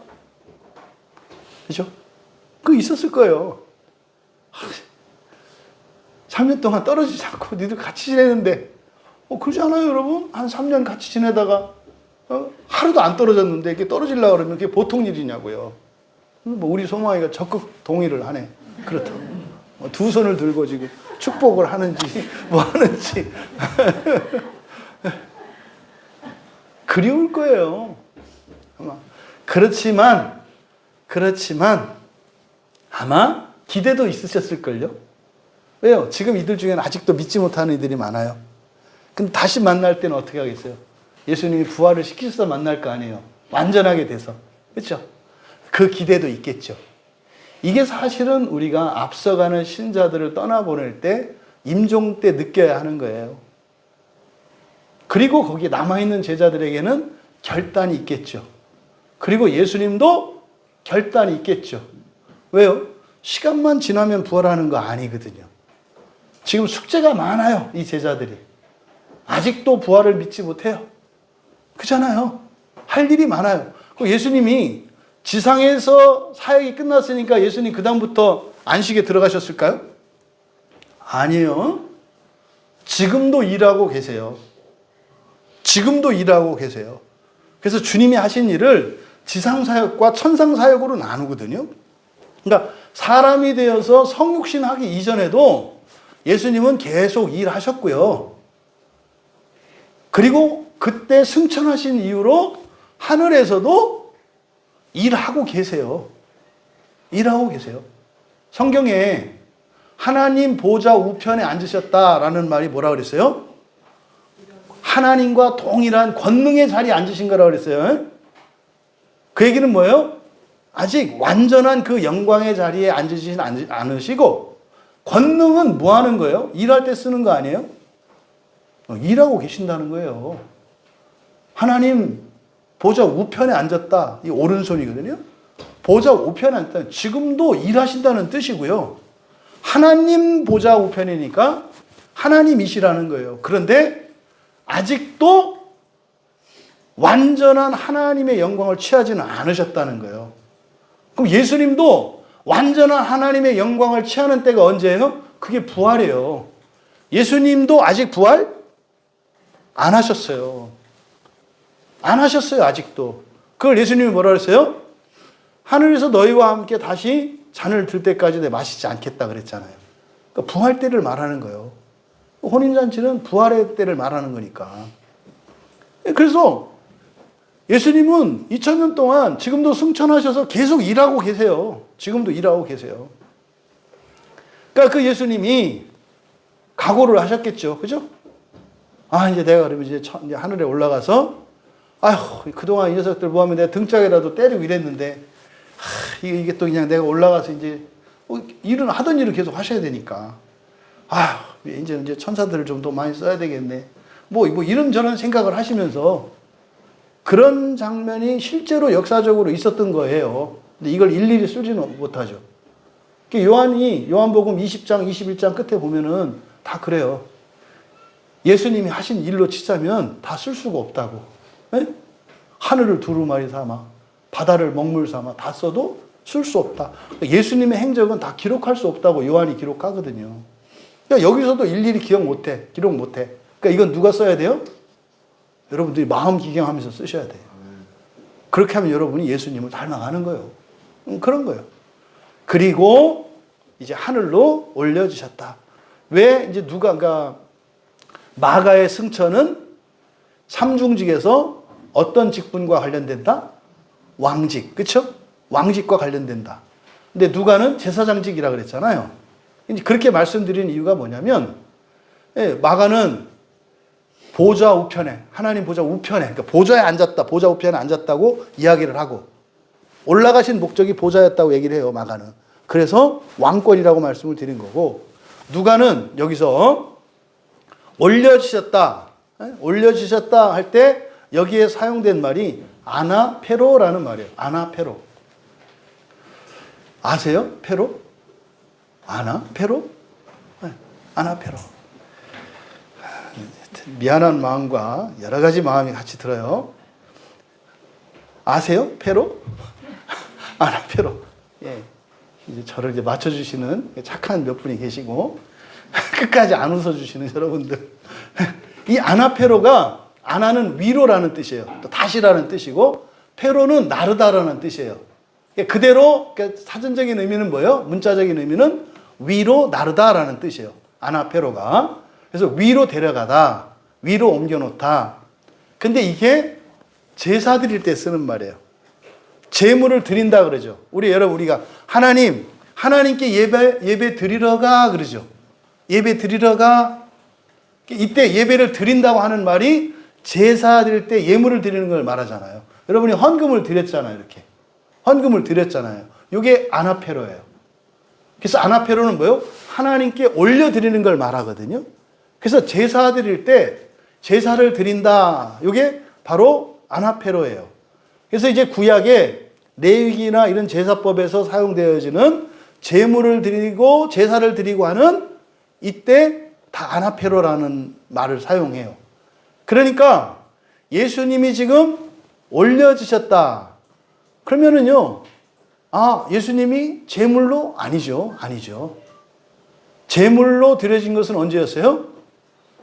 [SPEAKER 1] 그죠? 그거 있었을 거예요. 3년 동안 떨어지지 않고 니들 같이 지내는데 그러지 않아요, 여러분? 한 3년 같이 지내다가 하루도 안 떨어졌는데 이렇게 떨어지려고 그러면 그게 보통 일이냐고요. 우리 소망이가 적극 동의를 하네. 그렇다. 두 손을 들고 지금 축복을 하는지 뭐 하는지 그리울 거예요. 아마 그렇지만 아마 기대도 있으셨을걸요. 왜요? 지금 이들 중에는 아직도 믿지 못하는 이들이 많아요. 근데 다시 만날 때는 어떻게 하겠어요? 예수님이 부활을 시키셔서 만날 거 아니에요. 완전하게 돼서. 그렇죠? 그 기대도 있겠죠. 이게 사실은 우리가 앞서가는 신자들을 떠나보낼 때 임종 때 느껴야 하는 거예요. 그리고 거기에 남아있는 제자들에게는 결단이 있겠죠. 그리고 예수님도 결단이 있겠죠. 왜요? 시간만 지나면 부활하는 거 아니거든요. 지금 숙제가 많아요. 이 제자들이. 아직도 부활을 믿지 못해요. 그잖아요. 할 일이 많아요. 예수님이 지상에서 사역이 끝났으니까 예수님 그 다음부터 안식에 들어가셨을까요? 아니에요. 지금도 일하고 계세요. 지금도 일하고 계세요. 그래서 주님이 하신 일을 지상사역과 천상사역으로 나누거든요. 그러니까 사람이 되어서 성육신 하기 이전에도 예수님은 계속 일하셨고요. 그리고 그때 승천하신 이후로 하늘에서도 일하고 계세요. 일하고 계세요. 성경에 하나님 보좌 우편에 앉으셨다라는 말이 뭐라 그랬어요? 하나님과 동일한 권능의 자리에 앉으신 거라고 그랬어요. 그 얘기는 뭐예요? 아직 완전한 그 영광의 자리에 앉으시진 않으시고, 권능은 뭐 하는 거예요? 일할 때 쓰는 거 아니에요? 일하고 계신다는 거예요. 하나님 보좌 우편에 앉았다. 이 오른손이거든요. 보좌 우편에 앉았다. 지금도 일하신다는 뜻이고요. 하나님 보좌 우편이니까 하나님이시라는 거예요. 그런데 아직도 완전한 하나님의 영광을 취하지는 않으셨다는 거예요. 그럼 예수님도 완전한 하나님의 영광을 취하는 때가 언제예요? 그게 부활이에요. 예수님도 아직 부활 안 하셨어요. 안 하셨어요, 아직도. 그걸 예수님이 뭐라 그랬어요? 하늘에서 너희와 함께 다시 잔을 들 때까지 내 마시지 않겠다 그랬잖아요. 그러니까 부활 때를 말하는 거예요. 혼인잔치는 부활의 때를 말하는 거니까. 그래서 예수님은 2000년 동안 지금도 승천하셔서 계속 일하고 계세요. 지금도 일하고 계세요. 그러니까 그 예수님이 각오를 하셨겠죠. 그죠? 아, 이제 내가 그러면 이제 하늘에 올라가서, 아휴, 그동안 이 녀석들 뭐하면 내가 등짝이라도 때리고 이랬는데, 이게 또 그냥 내가 올라가서 이제, 일은 하던 일을 계속 하셔야 되니까. 아휴, 이제 천사들을 좀 더 많이 써야 되겠네. 뭐 이런저런 생각을 하시면서 그런 장면이 실제로 역사적으로 있었던 거예요. 근데 이걸 일일이 쓰지는 못하죠. 요한복음 20장, 21장 끝에 보면은 다 그래요. 예수님이 하신 일로 치자면 다 쓸 수가 없다고. 에? 하늘을 두루마리 삼아, 바다를 먹물 삼아 다 써도 쓸 수 없다. 예수님의 행적은 다 기록할 수 없다고 요한이 기록하거든요. 그러니까 여기서도 일일이 기록 못해. 그러니까 이건 누가 써야 돼요? 여러분들이 마음 기경하면서 쓰셔야 돼요. 그렇게 하면 여러분이 예수님을 닮아가는 거예요. 그런 거예요. 그리고 이제 하늘로 올려주셨다. 왜 이제 그러니까 마가의 승천은 삼중직에서 어떤 직분과 관련된다? 왕직, 그렇죠? 왕직과 관련된다. 근데 누가는 제사장직이라 그랬잖아요. 이제 그렇게 말씀드린 이유가 뭐냐면, 마가는 보좌 우편에, 하나님 보좌 우편에, 그러니까 보좌에 앉았다, 보좌 우편에 앉았다고 이야기를 하고, 올라가신 목적이 보좌였다고 얘기를 해요, 마가는. 그래서 왕권이라고 말씀을 드린 거고, 누가는 여기서 올려주셨다 할 때 여기에 사용된 말이 아나페로라는 말이에요. 아나페로. 아세요? 페로? 아나페로? 네, 아나페로. 미안한 마음과 여러 가지 마음이 같이 들어요. 아세요? 페로? 아나페로. 예. 이제 저를 이제 맞춰주시는 착한 몇 분이 계시고, 끝까지 안 웃어주시는 여러분들. 이 아나페로가, 아나는 위로라는 뜻이에요. 또 다시라는 뜻이고, 페로는 나르다라는 뜻이에요. 그대로, 사전적인 의미는 뭐예요? 문자적인 의미는 위로 나르다라는 뜻이에요. 아나페로가. 그래서 위로 데려가다, 위로 옮겨놓다. 근데 이게 제사 드릴 때 쓰는 말이에요. 제물을 드린다 그러죠. 우리가 하나님께 예배 드리러 가 그러죠. 예배 드리러 가. 이때 예배를 드린다고 하는 말이 제사 드릴 때 예물을 드리는 걸 말하잖아요. 여러분이 헌금을 드렸잖아요. 이렇게. 헌금을 드렸잖아요. 이게 아나페로예요. 그래서 아나페로는 뭐예요? 하나님께 올려드리는 걸 말하거든요. 그래서 제사 드릴 때 제사를 드린다. 이게 바로 아나페로예요. 그래서 이제 구약에 레위기나 이런 제사법에서 사용되어지는 제물을 드리고 제사를 드리고 하는 이때 다 아나페로라는 말을 사용해요. 그러니까 예수님이 지금 올려지셨다. 그러면은요, 예수님이 제물로? 아니죠. 제물로 드려진 것은 언제였어요?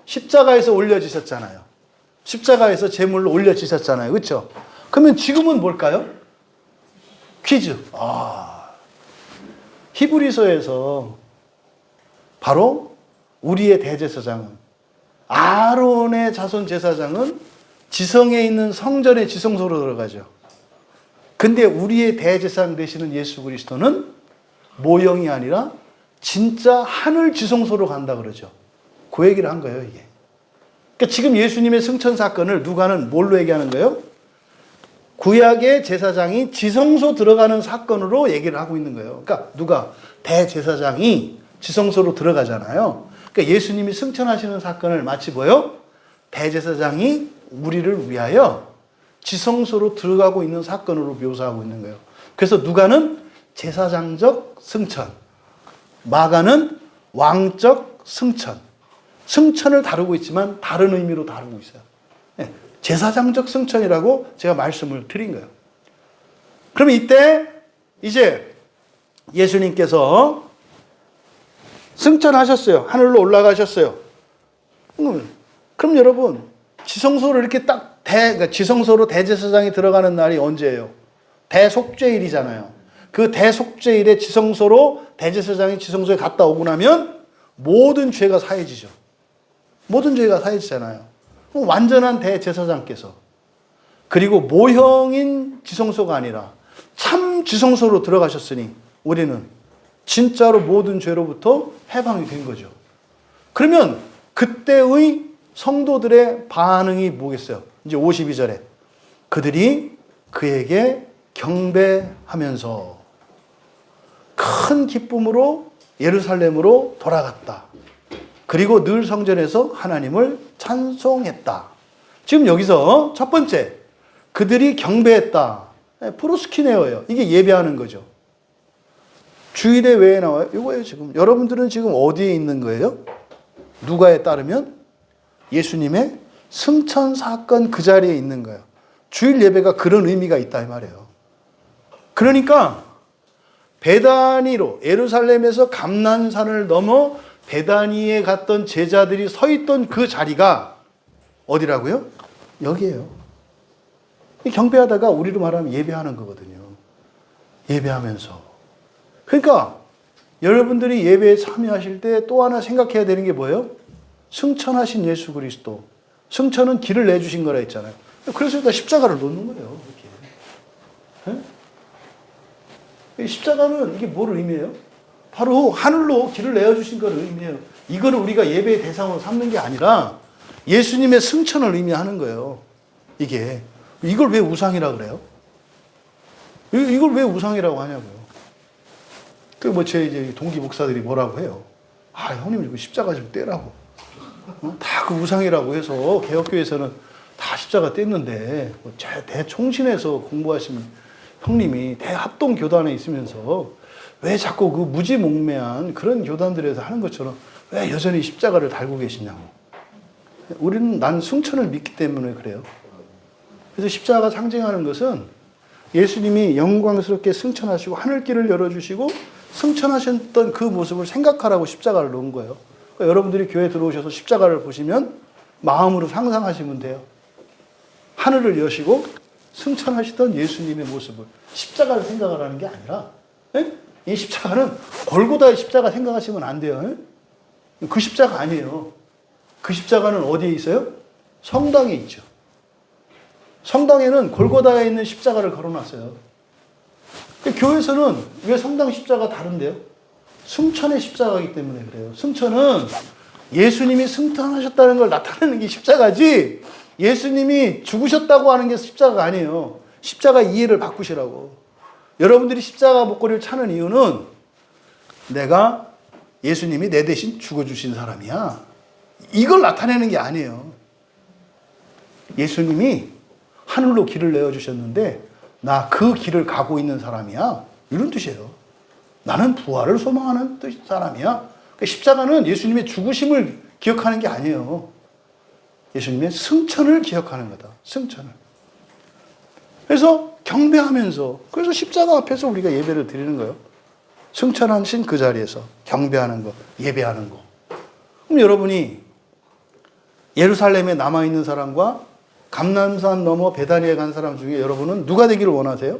[SPEAKER 1] 십자가에서 올려지셨잖아요. 십자가에서 제물로 올려지셨잖아요. 그렇죠? 그러면 지금은 뭘까요? 퀴즈. 히브리서에서 바로 우리의 대제사장은, 아론의 자손 제사장은 지성에 있는 성전의 지성소로 들어가죠. 근데 우리의 대제사장 되시는 예수 그리스도는 모형이 아니라 진짜 하늘 지성소로 간다 그러죠. 그 얘기를 한 거예요, 이게. 그러니까 지금 예수님의 승천 사건을 누가는 뭘로 얘기하는 거예요? 구약의 제사장이 지성소 들어가는 사건으로 얘기를 하고 있는 거예요. 그러니까 누가? 대제사장이 지성소로 들어가잖아요. 그러니까 예수님이 승천하시는 사건을 마치 뭐요? 대제사장이 우리를 위하여 지성소로 들어가고 있는 사건으로 묘사하고 있는 거예요. 그래서 누가는 제사장적 승천, 마가는 왕적 승천. 승천을 다루고 있지만 다른 의미로 다루고 있어요. 제사장적 승천이라고 제가 말씀을 드린 거예요. 그럼 이때 이제 예수님께서 승천하셨어요. 하늘로 올라가셨어요. 그럼 여러분, 지성소로 이렇게 그러니까 지성소로 대제사장이 들어가는 날이 언제예요? 대속죄일이잖아요. 그 대속죄일에 지성소로 대제사장이 지성소에 갔다 오고 나면 모든 죄가 사해지죠. 모든 죄가 사해지잖아요. 완전한 대제사장께서, 그리고 모형인 지성소가 아니라 참 지성소로 들어가셨으니 우리는 진짜로 모든 죄로부터 해방이 된 거죠. 그러면 그때의 성도들의 반응이 뭐겠어요? 이제 52절에 그들이 그에게 경배하면서 큰 기쁨으로 예루살렘으로 돌아갔다. 그리고 늘 성전에서 하나님을 찬송했다. 지금 여기서 첫 번째, 그들이 경배했다. 프로스키네어예요. 이게 예배하는 거죠. 주일에 왜 나와요? 이거예요, 지금. 여러분들은 지금 어디에 있는 거예요? 누가에 따르면 예수님의 승천 사건 그 자리에 있는 거예요. 주일 예배가 그런 의미가 있다 이 말이에요. 그러니까 베다니로, 예루살렘에서 감난산을 넘어 베다니에 갔던 제자들이 서 있던 그 자리가 어디라고요? 여기에요. 경배하다가 우리로 말하면 예배하는 거거든요. 예배하면서. 그러니까 여러분들이 예배에 참여하실 때 또 하나 생각해야 되는 게 뭐예요? 승천하신 예수 그리스도. 승천은 길을 내주신 거라 했잖아요. 그래서 여기다 십자가를 놓는 거예요. 이렇게. 네? 십자가는 이게 뭘 의미해요? 바로 하늘로 길을 내어주신 걸 의미해요. 이거를 우리가 예배의 대상으로 삼는 게 아니라 예수님의 승천을 의미하는 거예요. 이게. 이걸 왜 우상이라고 그래요? 이걸 왜 우상이라고 하냐고요. 제 이제 동기 목사들이 뭐라고 해요? 형님 이거 십자가 좀 떼라고. 다 그 우상이라고 해서 개혁교회에서는 다 십자가 뗐는데 대총신에서 공부하신 형님이 대합동 교단에 있으면서 왜 자꾸 그 무지몽매한 그런 교단들에서 하는 것처럼 왜 여전히 십자가를 달고 계시냐고. 우리는 난 승천을 믿기 때문에 그래요. 그래서 십자가가 상징하는 것은 예수님이 영광스럽게 승천하시고 하늘길을 열어주시고 승천하셨던 그 모습을 생각하라고 십자가를 놓은 거예요. 그러니까 여러분들이 교회 들어오셔서 십자가를 보시면 마음으로 상상하시면 돼요. 하늘을 여시고 승천하시던 예수님의 모습을, 십자가를 생각을 하는 게 아니라, 이 십자가는 골고다의 십자가 생각하시면 안 돼요. 그 십자가 아니에요. 그 십자가는 어디에 있어요? 성당에 있죠. 성당에는 골고다에 있는 십자가를 걸어놨어요. 교회에서는 왜 성당 십자가 다른데요? 승천의 십자가이기 때문에 그래요. 승천은 예수님이 승천하셨다는 걸 나타내는 게 십자가지, 예수님이 죽으셨다고 하는 게 십자가가 아니에요. 십자가 이해를 바꾸시라고. 여러분들이 십자가 목걸이를 차는 이유는 내가 예수님이 내 대신 죽어주신 사람이야, 이걸 나타내는 게 아니에요. 예수님이 하늘로 길을 내어주셨는데 나 그 길을 가고 있는 사람이야, 이런 뜻이에요. 나는 부활을 소망하는 사람이야. 그러니까 십자가는 예수님의 죽으심을 기억하는 게 아니에요. 예수님의 승천을 기억하는 거다. 승천을. 그래서 경배하면서, 그래서 십자가 앞에서 우리가 예배를 드리는 거예요. 승천하신 그 자리에서 경배하는 거, 예배하는 거. 그럼 여러분이 예루살렘에 남아있는 사람과 감난산 넘어 베다니에 간 사람 중에 여러분은 누가 되기를 원하세요?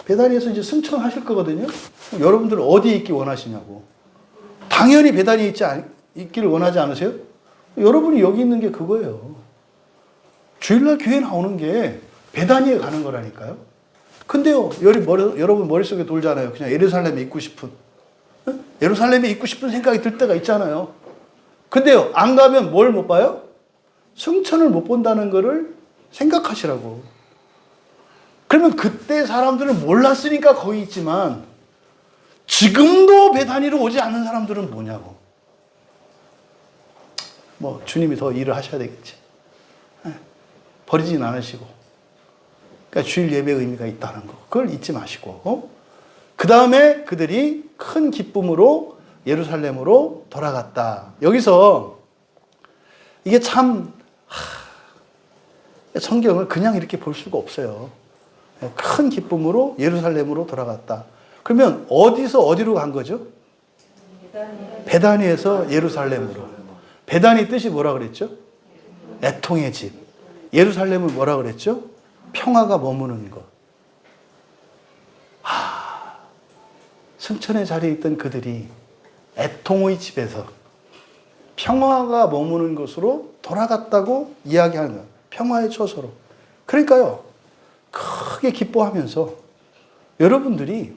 [SPEAKER 1] 베다니에서 이제 승천하실 거거든요. 여러분들은 어디에 있기 원하시냐고. 당연히 베다니에 있기를 원하지 않으세요? 여러분이 여기 있는 게 그거예요. 주일날 교회 나오는 게 베다니에 가는 거라니까요. 근데요, 여러분 머릿속에 돌잖아요. 그냥 예루살렘에 있고 싶은. 예루살렘에 있고 싶은 생각이 들 때가 있잖아요. 근데요, 안 가면 뭘 못 봐요? 승천을 못 본다는 거를 생각하시라고. 그러면 그때 사람들은 몰랐으니까 거기 있지만 지금도 베다니로 오지 않는 사람들은 뭐냐고. 뭐 주님이 더 일을 하셔야 되겠지. 버리진 않으시고. 그러니까 주일 예배의 의미가 있다는 거. 그걸 잊지 마시고. 그 다음에 그들이 큰 기쁨으로 예루살렘으로 돌아갔다. 여기서 이게 참 성경을 그냥 이렇게 볼 수가 없어요. 큰 기쁨으로 예루살렘으로 돌아갔다. 그러면 어디서 어디로 간 거죠? 베다니에서 예루살렘으로. 베다니 뜻이 뭐라 그랬죠? 애통의 집. 예루살렘은 뭐라 그랬죠? 평화가 머무는 것. 승천의 자리에 있던 그들이 애통의 집에서 평화가 머무는 곳으로 돌아갔다고 이야기하는 거예요. 평화의 처소로. 그러니까요, 크게 기뻐하면서 여러분들이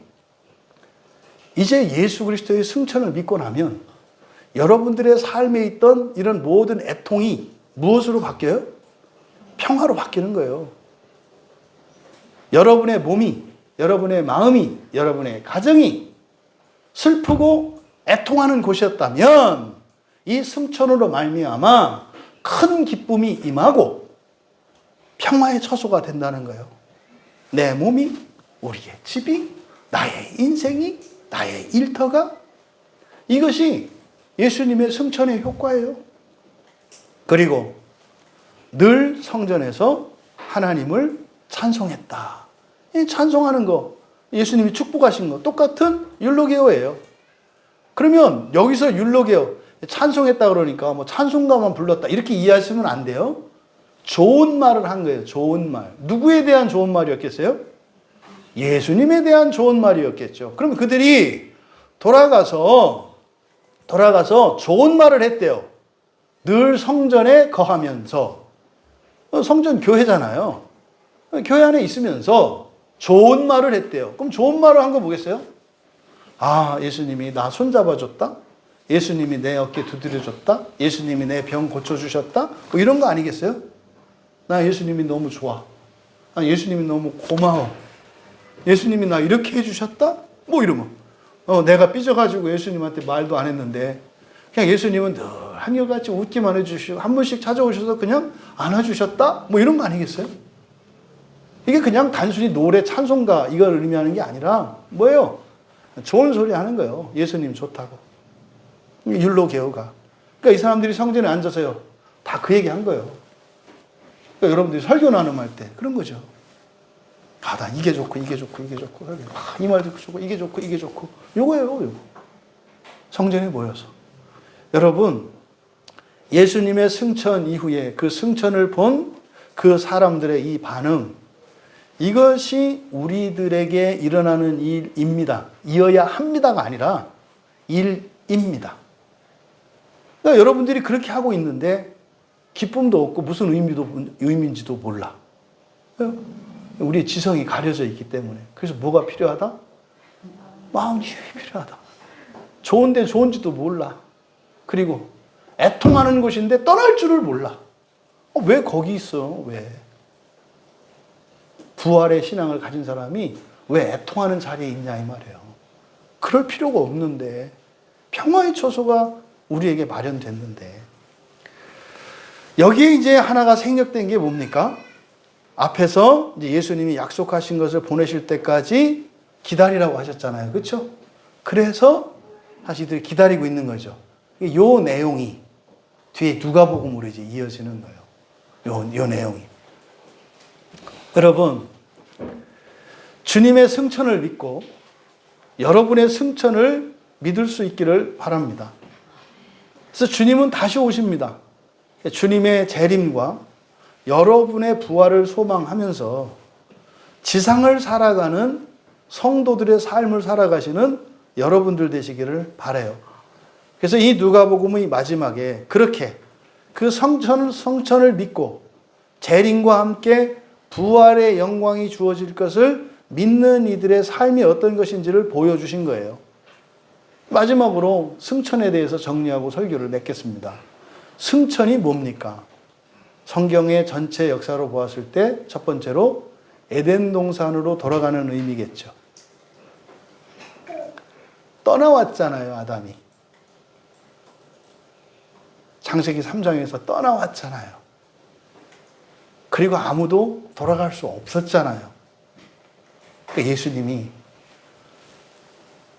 [SPEAKER 1] 이제 예수 그리스도의 승천을 믿고 나면 여러분들의 삶에 있던 이런 모든 애통이 무엇으로 바뀌어요? 평화로 바뀌는 거예요. 여러분의 몸이, 여러분의 마음이, 여러분의 가정이 슬프고 애통하는 곳이었다면 이 승천으로 말미암아 큰 기쁨이 임하고 평화의 처소가 된다는 거예요. 내 몸이, 우리의 집이, 나의 인생이, 나의 일터가, 이것이 예수님의 승천의 효과예요. 그리고 늘 성전에서 하나님을 찬송했다. 이 찬송하는 거, 예수님이 축복하신 거 똑같은 율로게오예요. 그러면 여기서 율로게오, 찬송했다 그러니까 뭐 찬송가만 불렀다 이렇게 이해하시면 안 돼요. 좋은 말을 한 거예요. 좋은 말. 누구에 대한 좋은 말이었겠어요? 예수님에 대한 좋은 말이었겠죠. 그러면 그들이 돌아가서 좋은 말을 했대요. 늘 성전에 거하면서. 성전 교회잖아요. 교회 안에 있으면서 좋은 말을 했대요. 그럼 좋은 말을 한 거 뭐겠어요? 예수님이 나 손잡아줬다? 예수님이 내 어깨 두드려줬다? 예수님이 내 병 고쳐주셨다? 뭐 이런 거 아니겠어요? 나 예수님이 너무 좋아. 예수님이 너무 고마워. 예수님이 나 이렇게 해주셨다? 뭐 이러면. 내가 삐져가지고 예수님한테 말도 안 했는데 그냥 예수님은 늘 한결같이 웃기만 해주시고 한 번씩 찾아오셔서 그냥 안아주셨다? 뭐 이런 거 아니겠어요? 이게 그냥 단순히 노래 찬송가 이걸 의미하는 게 아니라 뭐예요? 좋은 소리 하는 거예요. 예수님 좋다고. 율로게오가. 그러니까 이 사람들이 성전에 앉아서요. 다 그 얘기 한 거예요. 그러니까 여러분들이 설교 나눔할 때 그런 거죠. 나 이게 좋고 이게 좋고 이게 좋고 이 말도 좋고 이게 좋고 이게 좋고 요거예요. 요거. 성전에 모여서. 여러분, 예수님의 승천 이후에 그 승천을 본 그 사람들의 이 반응, 이것이 우리들에게 일어나는 일입니다. 이어야 합니다가 아니라 일입니다. 그러니까 여러분들이 그렇게 하고 있는데 기쁨도 없고 무슨 의미인지도 몰라. 우리의 지성이 가려져 있기 때문에. 그래서 뭐가 필요하다? 마음 힘이 필요하다. 좋은데 좋은지도 몰라. 그리고 애통하는 곳인데 떠날 줄을 몰라. 왜 거기 있어? 왜? 부활의 신앙을 가진 사람이 왜 애통하는 자리에 있냐 이 말이에요. 그럴 필요가 없는데 평화의 처소가 우리에게 마련됐는데 여기에 이제 하나가 생략된 게 뭡니까? 앞에서 이제 예수님이 약속하신 것을 보내실 때까지 기다리라고 하셨잖아요. 그렇죠? 그래서 사실 이들이 기다리고 있는 거죠. 이 내용이 뒤에 누가복음으로 이제 이어지는 거예요. 요 내용이. 여러분, 주님의 승천을 믿고 여러분의 승천을 믿을 수 있기를 바랍니다. 그래서 주님은 다시 오십니다. 주님의 재림과 여러분의 부활을 소망하면서 지상을 살아가는 성도들의 삶을 살아가시는 여러분들 되시기를 바라요. 그래서 이 누가복음의 마지막에 그렇게 그 성천을 믿고 재림과 함께 부활의 영광이 주어질 것을 믿는 이들의 삶이 어떤 것인지를 보여주신 거예요. 마지막으로 승천에 대해서 정리하고 설교를 맺겠습니다. 승천이 뭡니까? 성경의 전체 역사로 보았을 때 첫 번째로 에덴 동산으로 돌아가는 의미겠죠. 떠나왔잖아요, 아담이. 창세기 3장에서 떠나왔잖아요. 그리고 아무도 돌아갈 수 없었잖아요. 그러니까 예수님이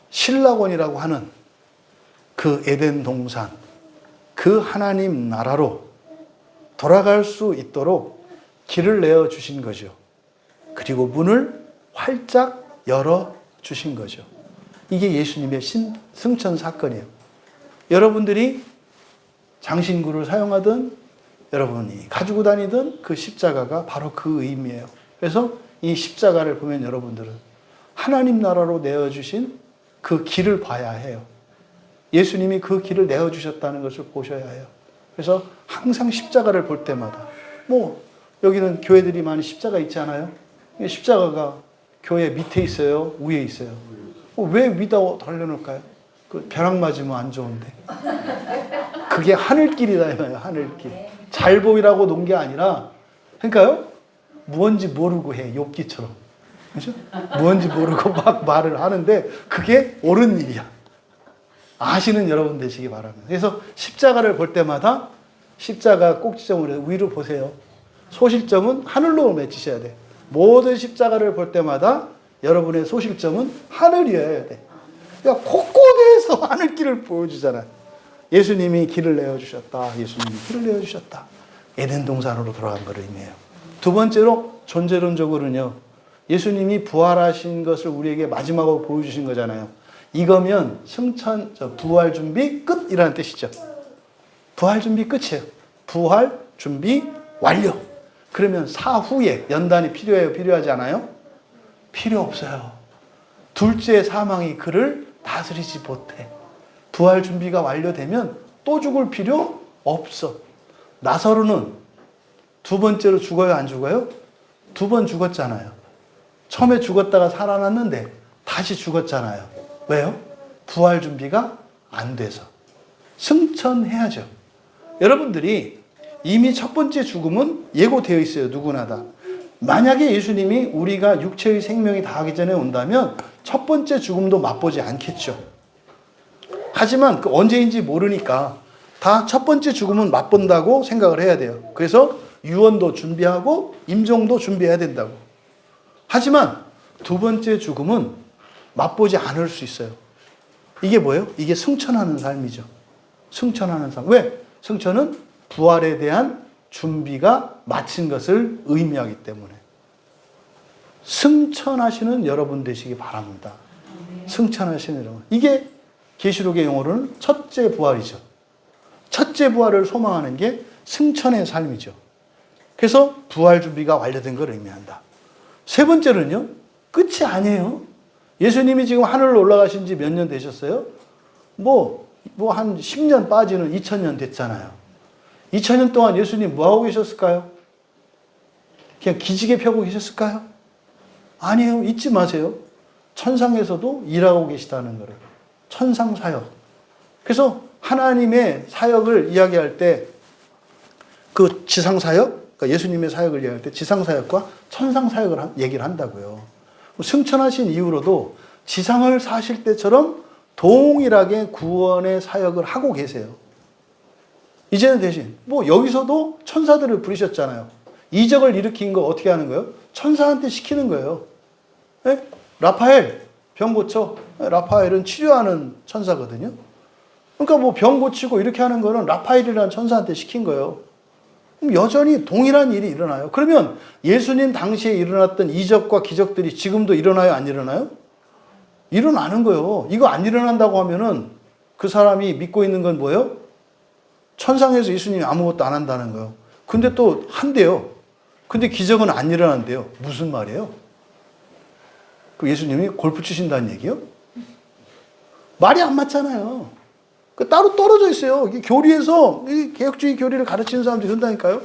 [SPEAKER 1] 신라곤이라고 하는 그 에덴 동산, 그 하나님 나라로 돌아갈 수 있도록 길을 내어 주신 거죠. 그리고 문을 활짝 열어 주신 거죠. 이게 예수님의 승천 사건이에요. 여러분들이 장신구를 사용하든 여러분이 가지고 다니던 그 십자가가 바로 그 의미예요. 그래서 이 십자가를 보면 여러분들은 하나님 나라로 내어주신 그 길을 봐야 해요. 예수님이 그 길을 내어주셨다는 것을 보셔야 해요. 그래서 항상 십자가를 볼 때마다 여기는 교회들이 많이 십자가 있지 않아요? 십자가가 교회 밑에 있어요? 위에 있어요? 왜 위다 달려놓을까요? 그 벼락 맞으면 안 좋은데. 그게 하늘길이다 이거예요. 하늘길. 잘 보이라고 놓은 게 아니라 그러니까요. 무언지 모르고 해. 욥기처럼. 그렇죠? 무언지 모르고 막 말을 하는데 그게 옳은 일이야. 아시는 여러분 되시기 바랍니다. 그래서 십자가를 볼 때마다 십자가 꼭지점을 해서 위로 보세요. 소실점은 하늘로 맺히셔야 돼. 모든 십자가를 볼 때마다 여러분의 소실점은 하늘이어야 돼. 그러니까 곳곳에서 하늘길을 보여주잖아. 예수님이 길을 내어주셨다. 예수님이 길을 내어주셨다. 에덴 동산으로 돌아간 걸 의미해요. 두 번째로 존재론적으로는요. 예수님이 부활하신 것을 우리에게 마지막으로 보여주신 거잖아요. 이거면 부활 준비 끝이라는 뜻이죠. 부활 준비 끝이에요. 부활 준비 완료. 그러면 사후에 연단이 필요해요? 필요하지 않아요? 필요 없어요. 둘째 사망이 그를 다스리지 못해. 부활 준비가 완료되면 또 죽을 필요 없어. 나사로는 두 번째로 죽어요? 안 죽어요? 두 번 죽었잖아요. 처음에 죽었다가 살아났는데 다시 죽었잖아요. 왜요? 부활 준비가 안 돼서. 승천해야죠. 여러분들이 이미 첫 번째 죽음은 예고되어 있어요. 누구나 다. 만약에 예수님이 우리가 육체의 생명이 다하기 전에 온다면 첫 번째 죽음도 맛보지 않겠죠. 하지만 그 언제인지 모르니까 다 첫 번째 죽음은 맛본다고 생각을 해야 돼요. 그래서 유언도 준비하고 임종도 준비해야 된다고. 하지만 두 번째 죽음은 맛보지 않을 수 있어요. 이게 뭐예요? 이게 승천하는 삶이죠. 승천하는 삶. 왜? 승천은 부활에 대한 준비가 마친 것을 의미하기 때문에. 승천하시는 여러분 되시기 바랍니다. 승천하시는 여러분. 이게 계시록의 용어로는 첫째 부활이죠. 첫째 부활을 소망하는 게 승천의 삶이죠. 그래서 부활 준비가 완료된 걸 의미한다. 세 번째는요. 끝이 아니에요. 예수님이 지금 하늘로 올라가신 지 몇 년 되셨어요? 한 10년 빠지는 2000년 됐잖아요. 2000년 동안 예수님 뭐하고 계셨을까요? 그냥 기지개 펴고 계셨을까요? 아니에요. 잊지 마세요. 천상에서도 일하고 계시다는 거를. 천상 사역. 그래서 하나님의 사역을 이야기할 때 그 지상 사역, 그러니까 예수님의 사역을 이야기할 때 지상 사역과 천상 사역을 얘기를 한다고요. 승천하신 이후로도 지상을 사실 때처럼 동일하게 구원의 사역을 하고 계세요. 이제는 대신 여기서도 천사들을 부르셨잖아요. 이적을 일으킨 거 어떻게 하는 거예요? 천사한테 시키는 거예요. 네? 라파엘 병 고쳐. 라파엘은 치료하는 천사거든요. 그러니까 병 고치고 이렇게 하는 거는 라파엘이라는 천사한테 시킨 거예요. 그럼 여전히 동일한 일이 일어나요. 그러면 예수님 당시에 일어났던 이적과 기적들이 지금도 일어나요? 안 일어나요? 일어나는 거예요. 이거 안 일어난다고 하면은 그 사람이 믿고 있는 건 뭐예요? 천상에서 예수님이 아무것도 안 한다는 거예요. 근데 또 한대요. 근데 기적은 안 일어난대요. 무슨 말이에요? 그 예수님이 골프 치신다는 얘기요? 말이 안 맞잖아요. 그 따로 떨어져 있어요. 이 교리에서 이 개혁주의 교리를 가르치는 사람들이 그런다니까요.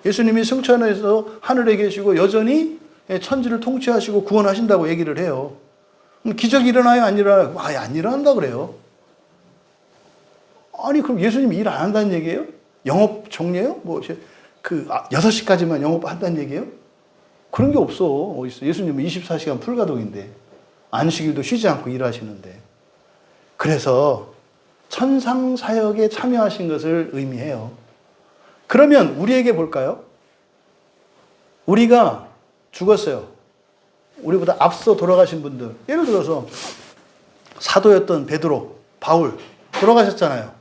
[SPEAKER 1] 예수님이 승천해서 하늘에 계시고 여전히 천지를 통치하시고 구원하신다고 얘기를 해요. 기적이 일어나요? 안 일어나요? 아예 안 일어난다 그래요. 아니 그럼 예수님이 일 안 한다는 얘기예요? 영업 종료예요? 6시까지만 영업한다는 얘기예요? 그런 게 없어. 어디 있어? 예수님은 24시간 풀가동인데 안식일도 쉬지 않고 일하시는데. 그래서 천상 사역에 참여하신 것을 의미해요. 그러면 우리에게 볼까요? 우리가 죽었어요. 우리보다 앞서 돌아가신 분들. 예를 들어서 사도였던 베드로, 바울 돌아가셨잖아요.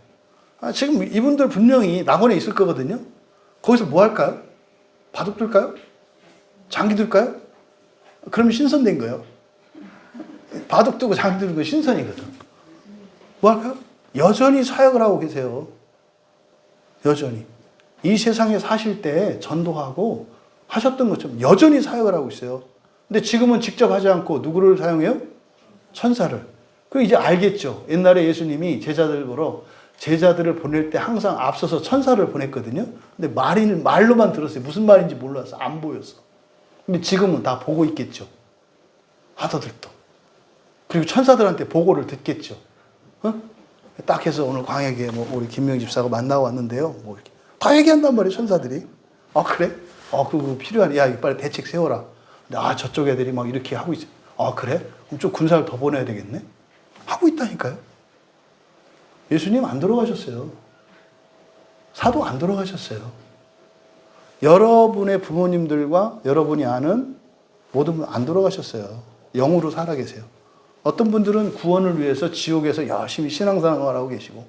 [SPEAKER 1] 지금 이분들 분명히 낙원에 있을 거거든요. 거기서 뭐 할까요? 바둑 둘까요? 장기 둘까요? 그러면 신선된 거예요. 바둑 두고 장기 두는 거 신선이거든. 뭐 할까요? 여전히 사역을 하고 계세요. 여전히. 이 세상에 사실 때 전도하고 하셨던 것처럼 여전히 사역을 하고 있어요. 근데 지금은 직접 하지 않고 누구를 사용해요? 천사를. 그럼 이제 알겠죠. 옛날에 예수님이 제자들을 보낼 때 항상 앞서서 천사를 보냈거든요. 근데 말로만 들었어요. 무슨 말인지 몰랐어. 안 보였어. 근데 지금은 다 보고 있겠죠. 하더들도. 그리고 천사들한테 보고를 듣겠죠. 딱 해서 오늘 광역에 우리 김명 집사가 만나고 왔는데요. 이렇게 다 얘기한단 말이에요, 천사들이. 그래? 그거 필요하네. 야, 빨리 대책 세워라. 근데 저쪽 애들이 막 이렇게 하고 있어요. 그래? 그럼 좀 군사를 더 보내야 되겠네? 하고 있다니까요. 예수님 안 돌아가셨어요. 사도 안 돌아가셨어요. 여러분의 부모님들과 여러분이 아는 모든 분 안 돌아가셨어요. 영으로 살아계세요. 어떤 분들은 구원을 위해서 지옥에서 열심히 신앙생활을 하고 계시고,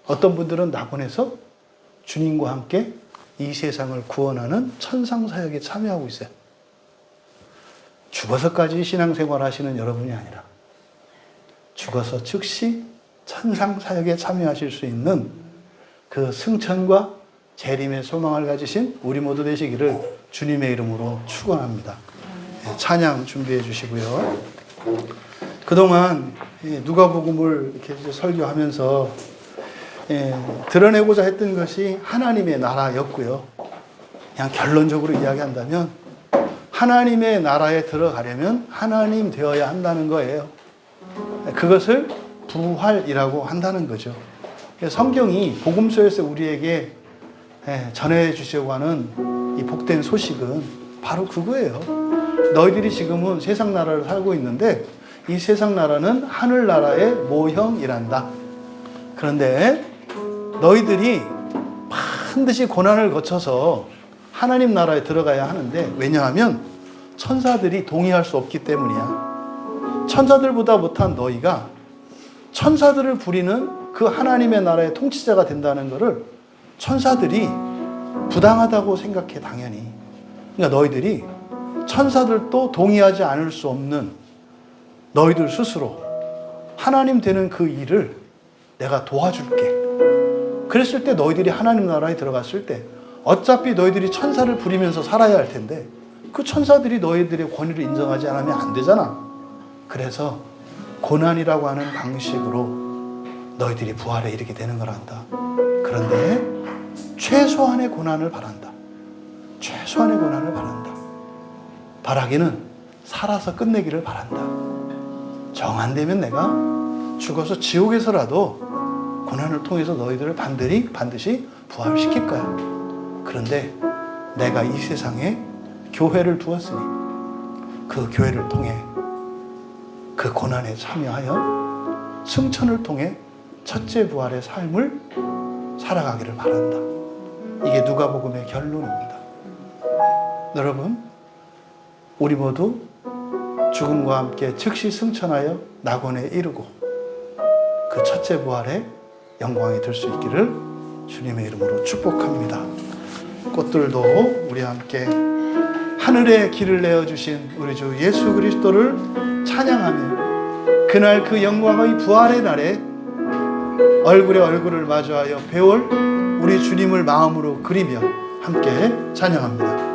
[SPEAKER 1] 어떤 분들은 낙원에서 주님과 함께 이 세상을 구원하는 천상사역에 참여하고 있어요. 죽어서까지 신앙생활 하시는 여러분이 아니라 죽어서 즉시 천상사역에 참여하실 수 있는 그 승천과 재림의 소망을 가지신 우리 모두 되시기를 주님의 이름으로 축원합니다. 찬양 준비해 주시고요. 그동안 누가복음을 이렇게 설교하면서 드러내고자 했던 것이 하나님의 나라였고요. 그냥 결론적으로 이야기한다면 하나님의 나라에 들어가려면 하나님 되어야 한다는 거예요. 그것을 부활이라고 한다는 거죠. 성경이 복음서에서 우리에게 전해주시려고 하는 이 복된 소식은 바로 그거예요. 너희들이 지금은 세상 나라를 살고 있는데 이 세상 나라는 하늘나라의 모형이란다. 그런데 너희들이 반드시 고난을 거쳐서 하나님 나라에 들어가야 하는데, 왜냐하면 천사들이 동의할 수 없기 때문이야. 천사들보다 못한 너희가 천사들을 부리는 그 하나님의 나라의 통치자가 된다는 것을 천사들이 부당하다고 생각해, 당연히. 그러니까 너희들이 천사들도 동의하지 않을 수 없는 너희들 스스로 하나님 되는 그 일을 내가 도와줄게. 그랬을 때 너희들이 하나님 나라에 들어갔을 때 어차피 너희들이 천사를 부리면서 살아야 할 텐데 그 천사들이 너희들의 권위를 인정하지 않으면 안 되잖아. 그래서 고난이라고 하는 방식으로 너희들이 부활에 이르게 되는 거란다. 그런데 최소한의 고난을 바란다. 최소한의 고난을 바란다. 바라기는 살아서 끝내기를 바란다. 정 안 되면 내가 죽어서 지옥에서라도 고난을 통해서 너희들을 반드시 부활시킬 거야. 그런데 내가 이 세상에 교회를 두었으니 그 교회를 통해 그 고난에 참여하여 승천을 통해 첫째 부활의 삶을 살아가기를 바란다. 이게 누가복음의 결론입니다. 여러분, 우리 모두 죽음과 함께 즉시 승천하여 낙원에 이르고 그 첫째 부활의 영광이 될 수 있기를 주님의 이름으로 축복합니다. 꽃들도 우리 함께 하늘에 길을 내어주신 우리 주 예수 그리스도를 찬양하며 그날 그 영광의 부활의 날에 얼굴에 얼굴을 마주하여 배울 우리 주님을 마음으로 그리며 함께 찬양합니다.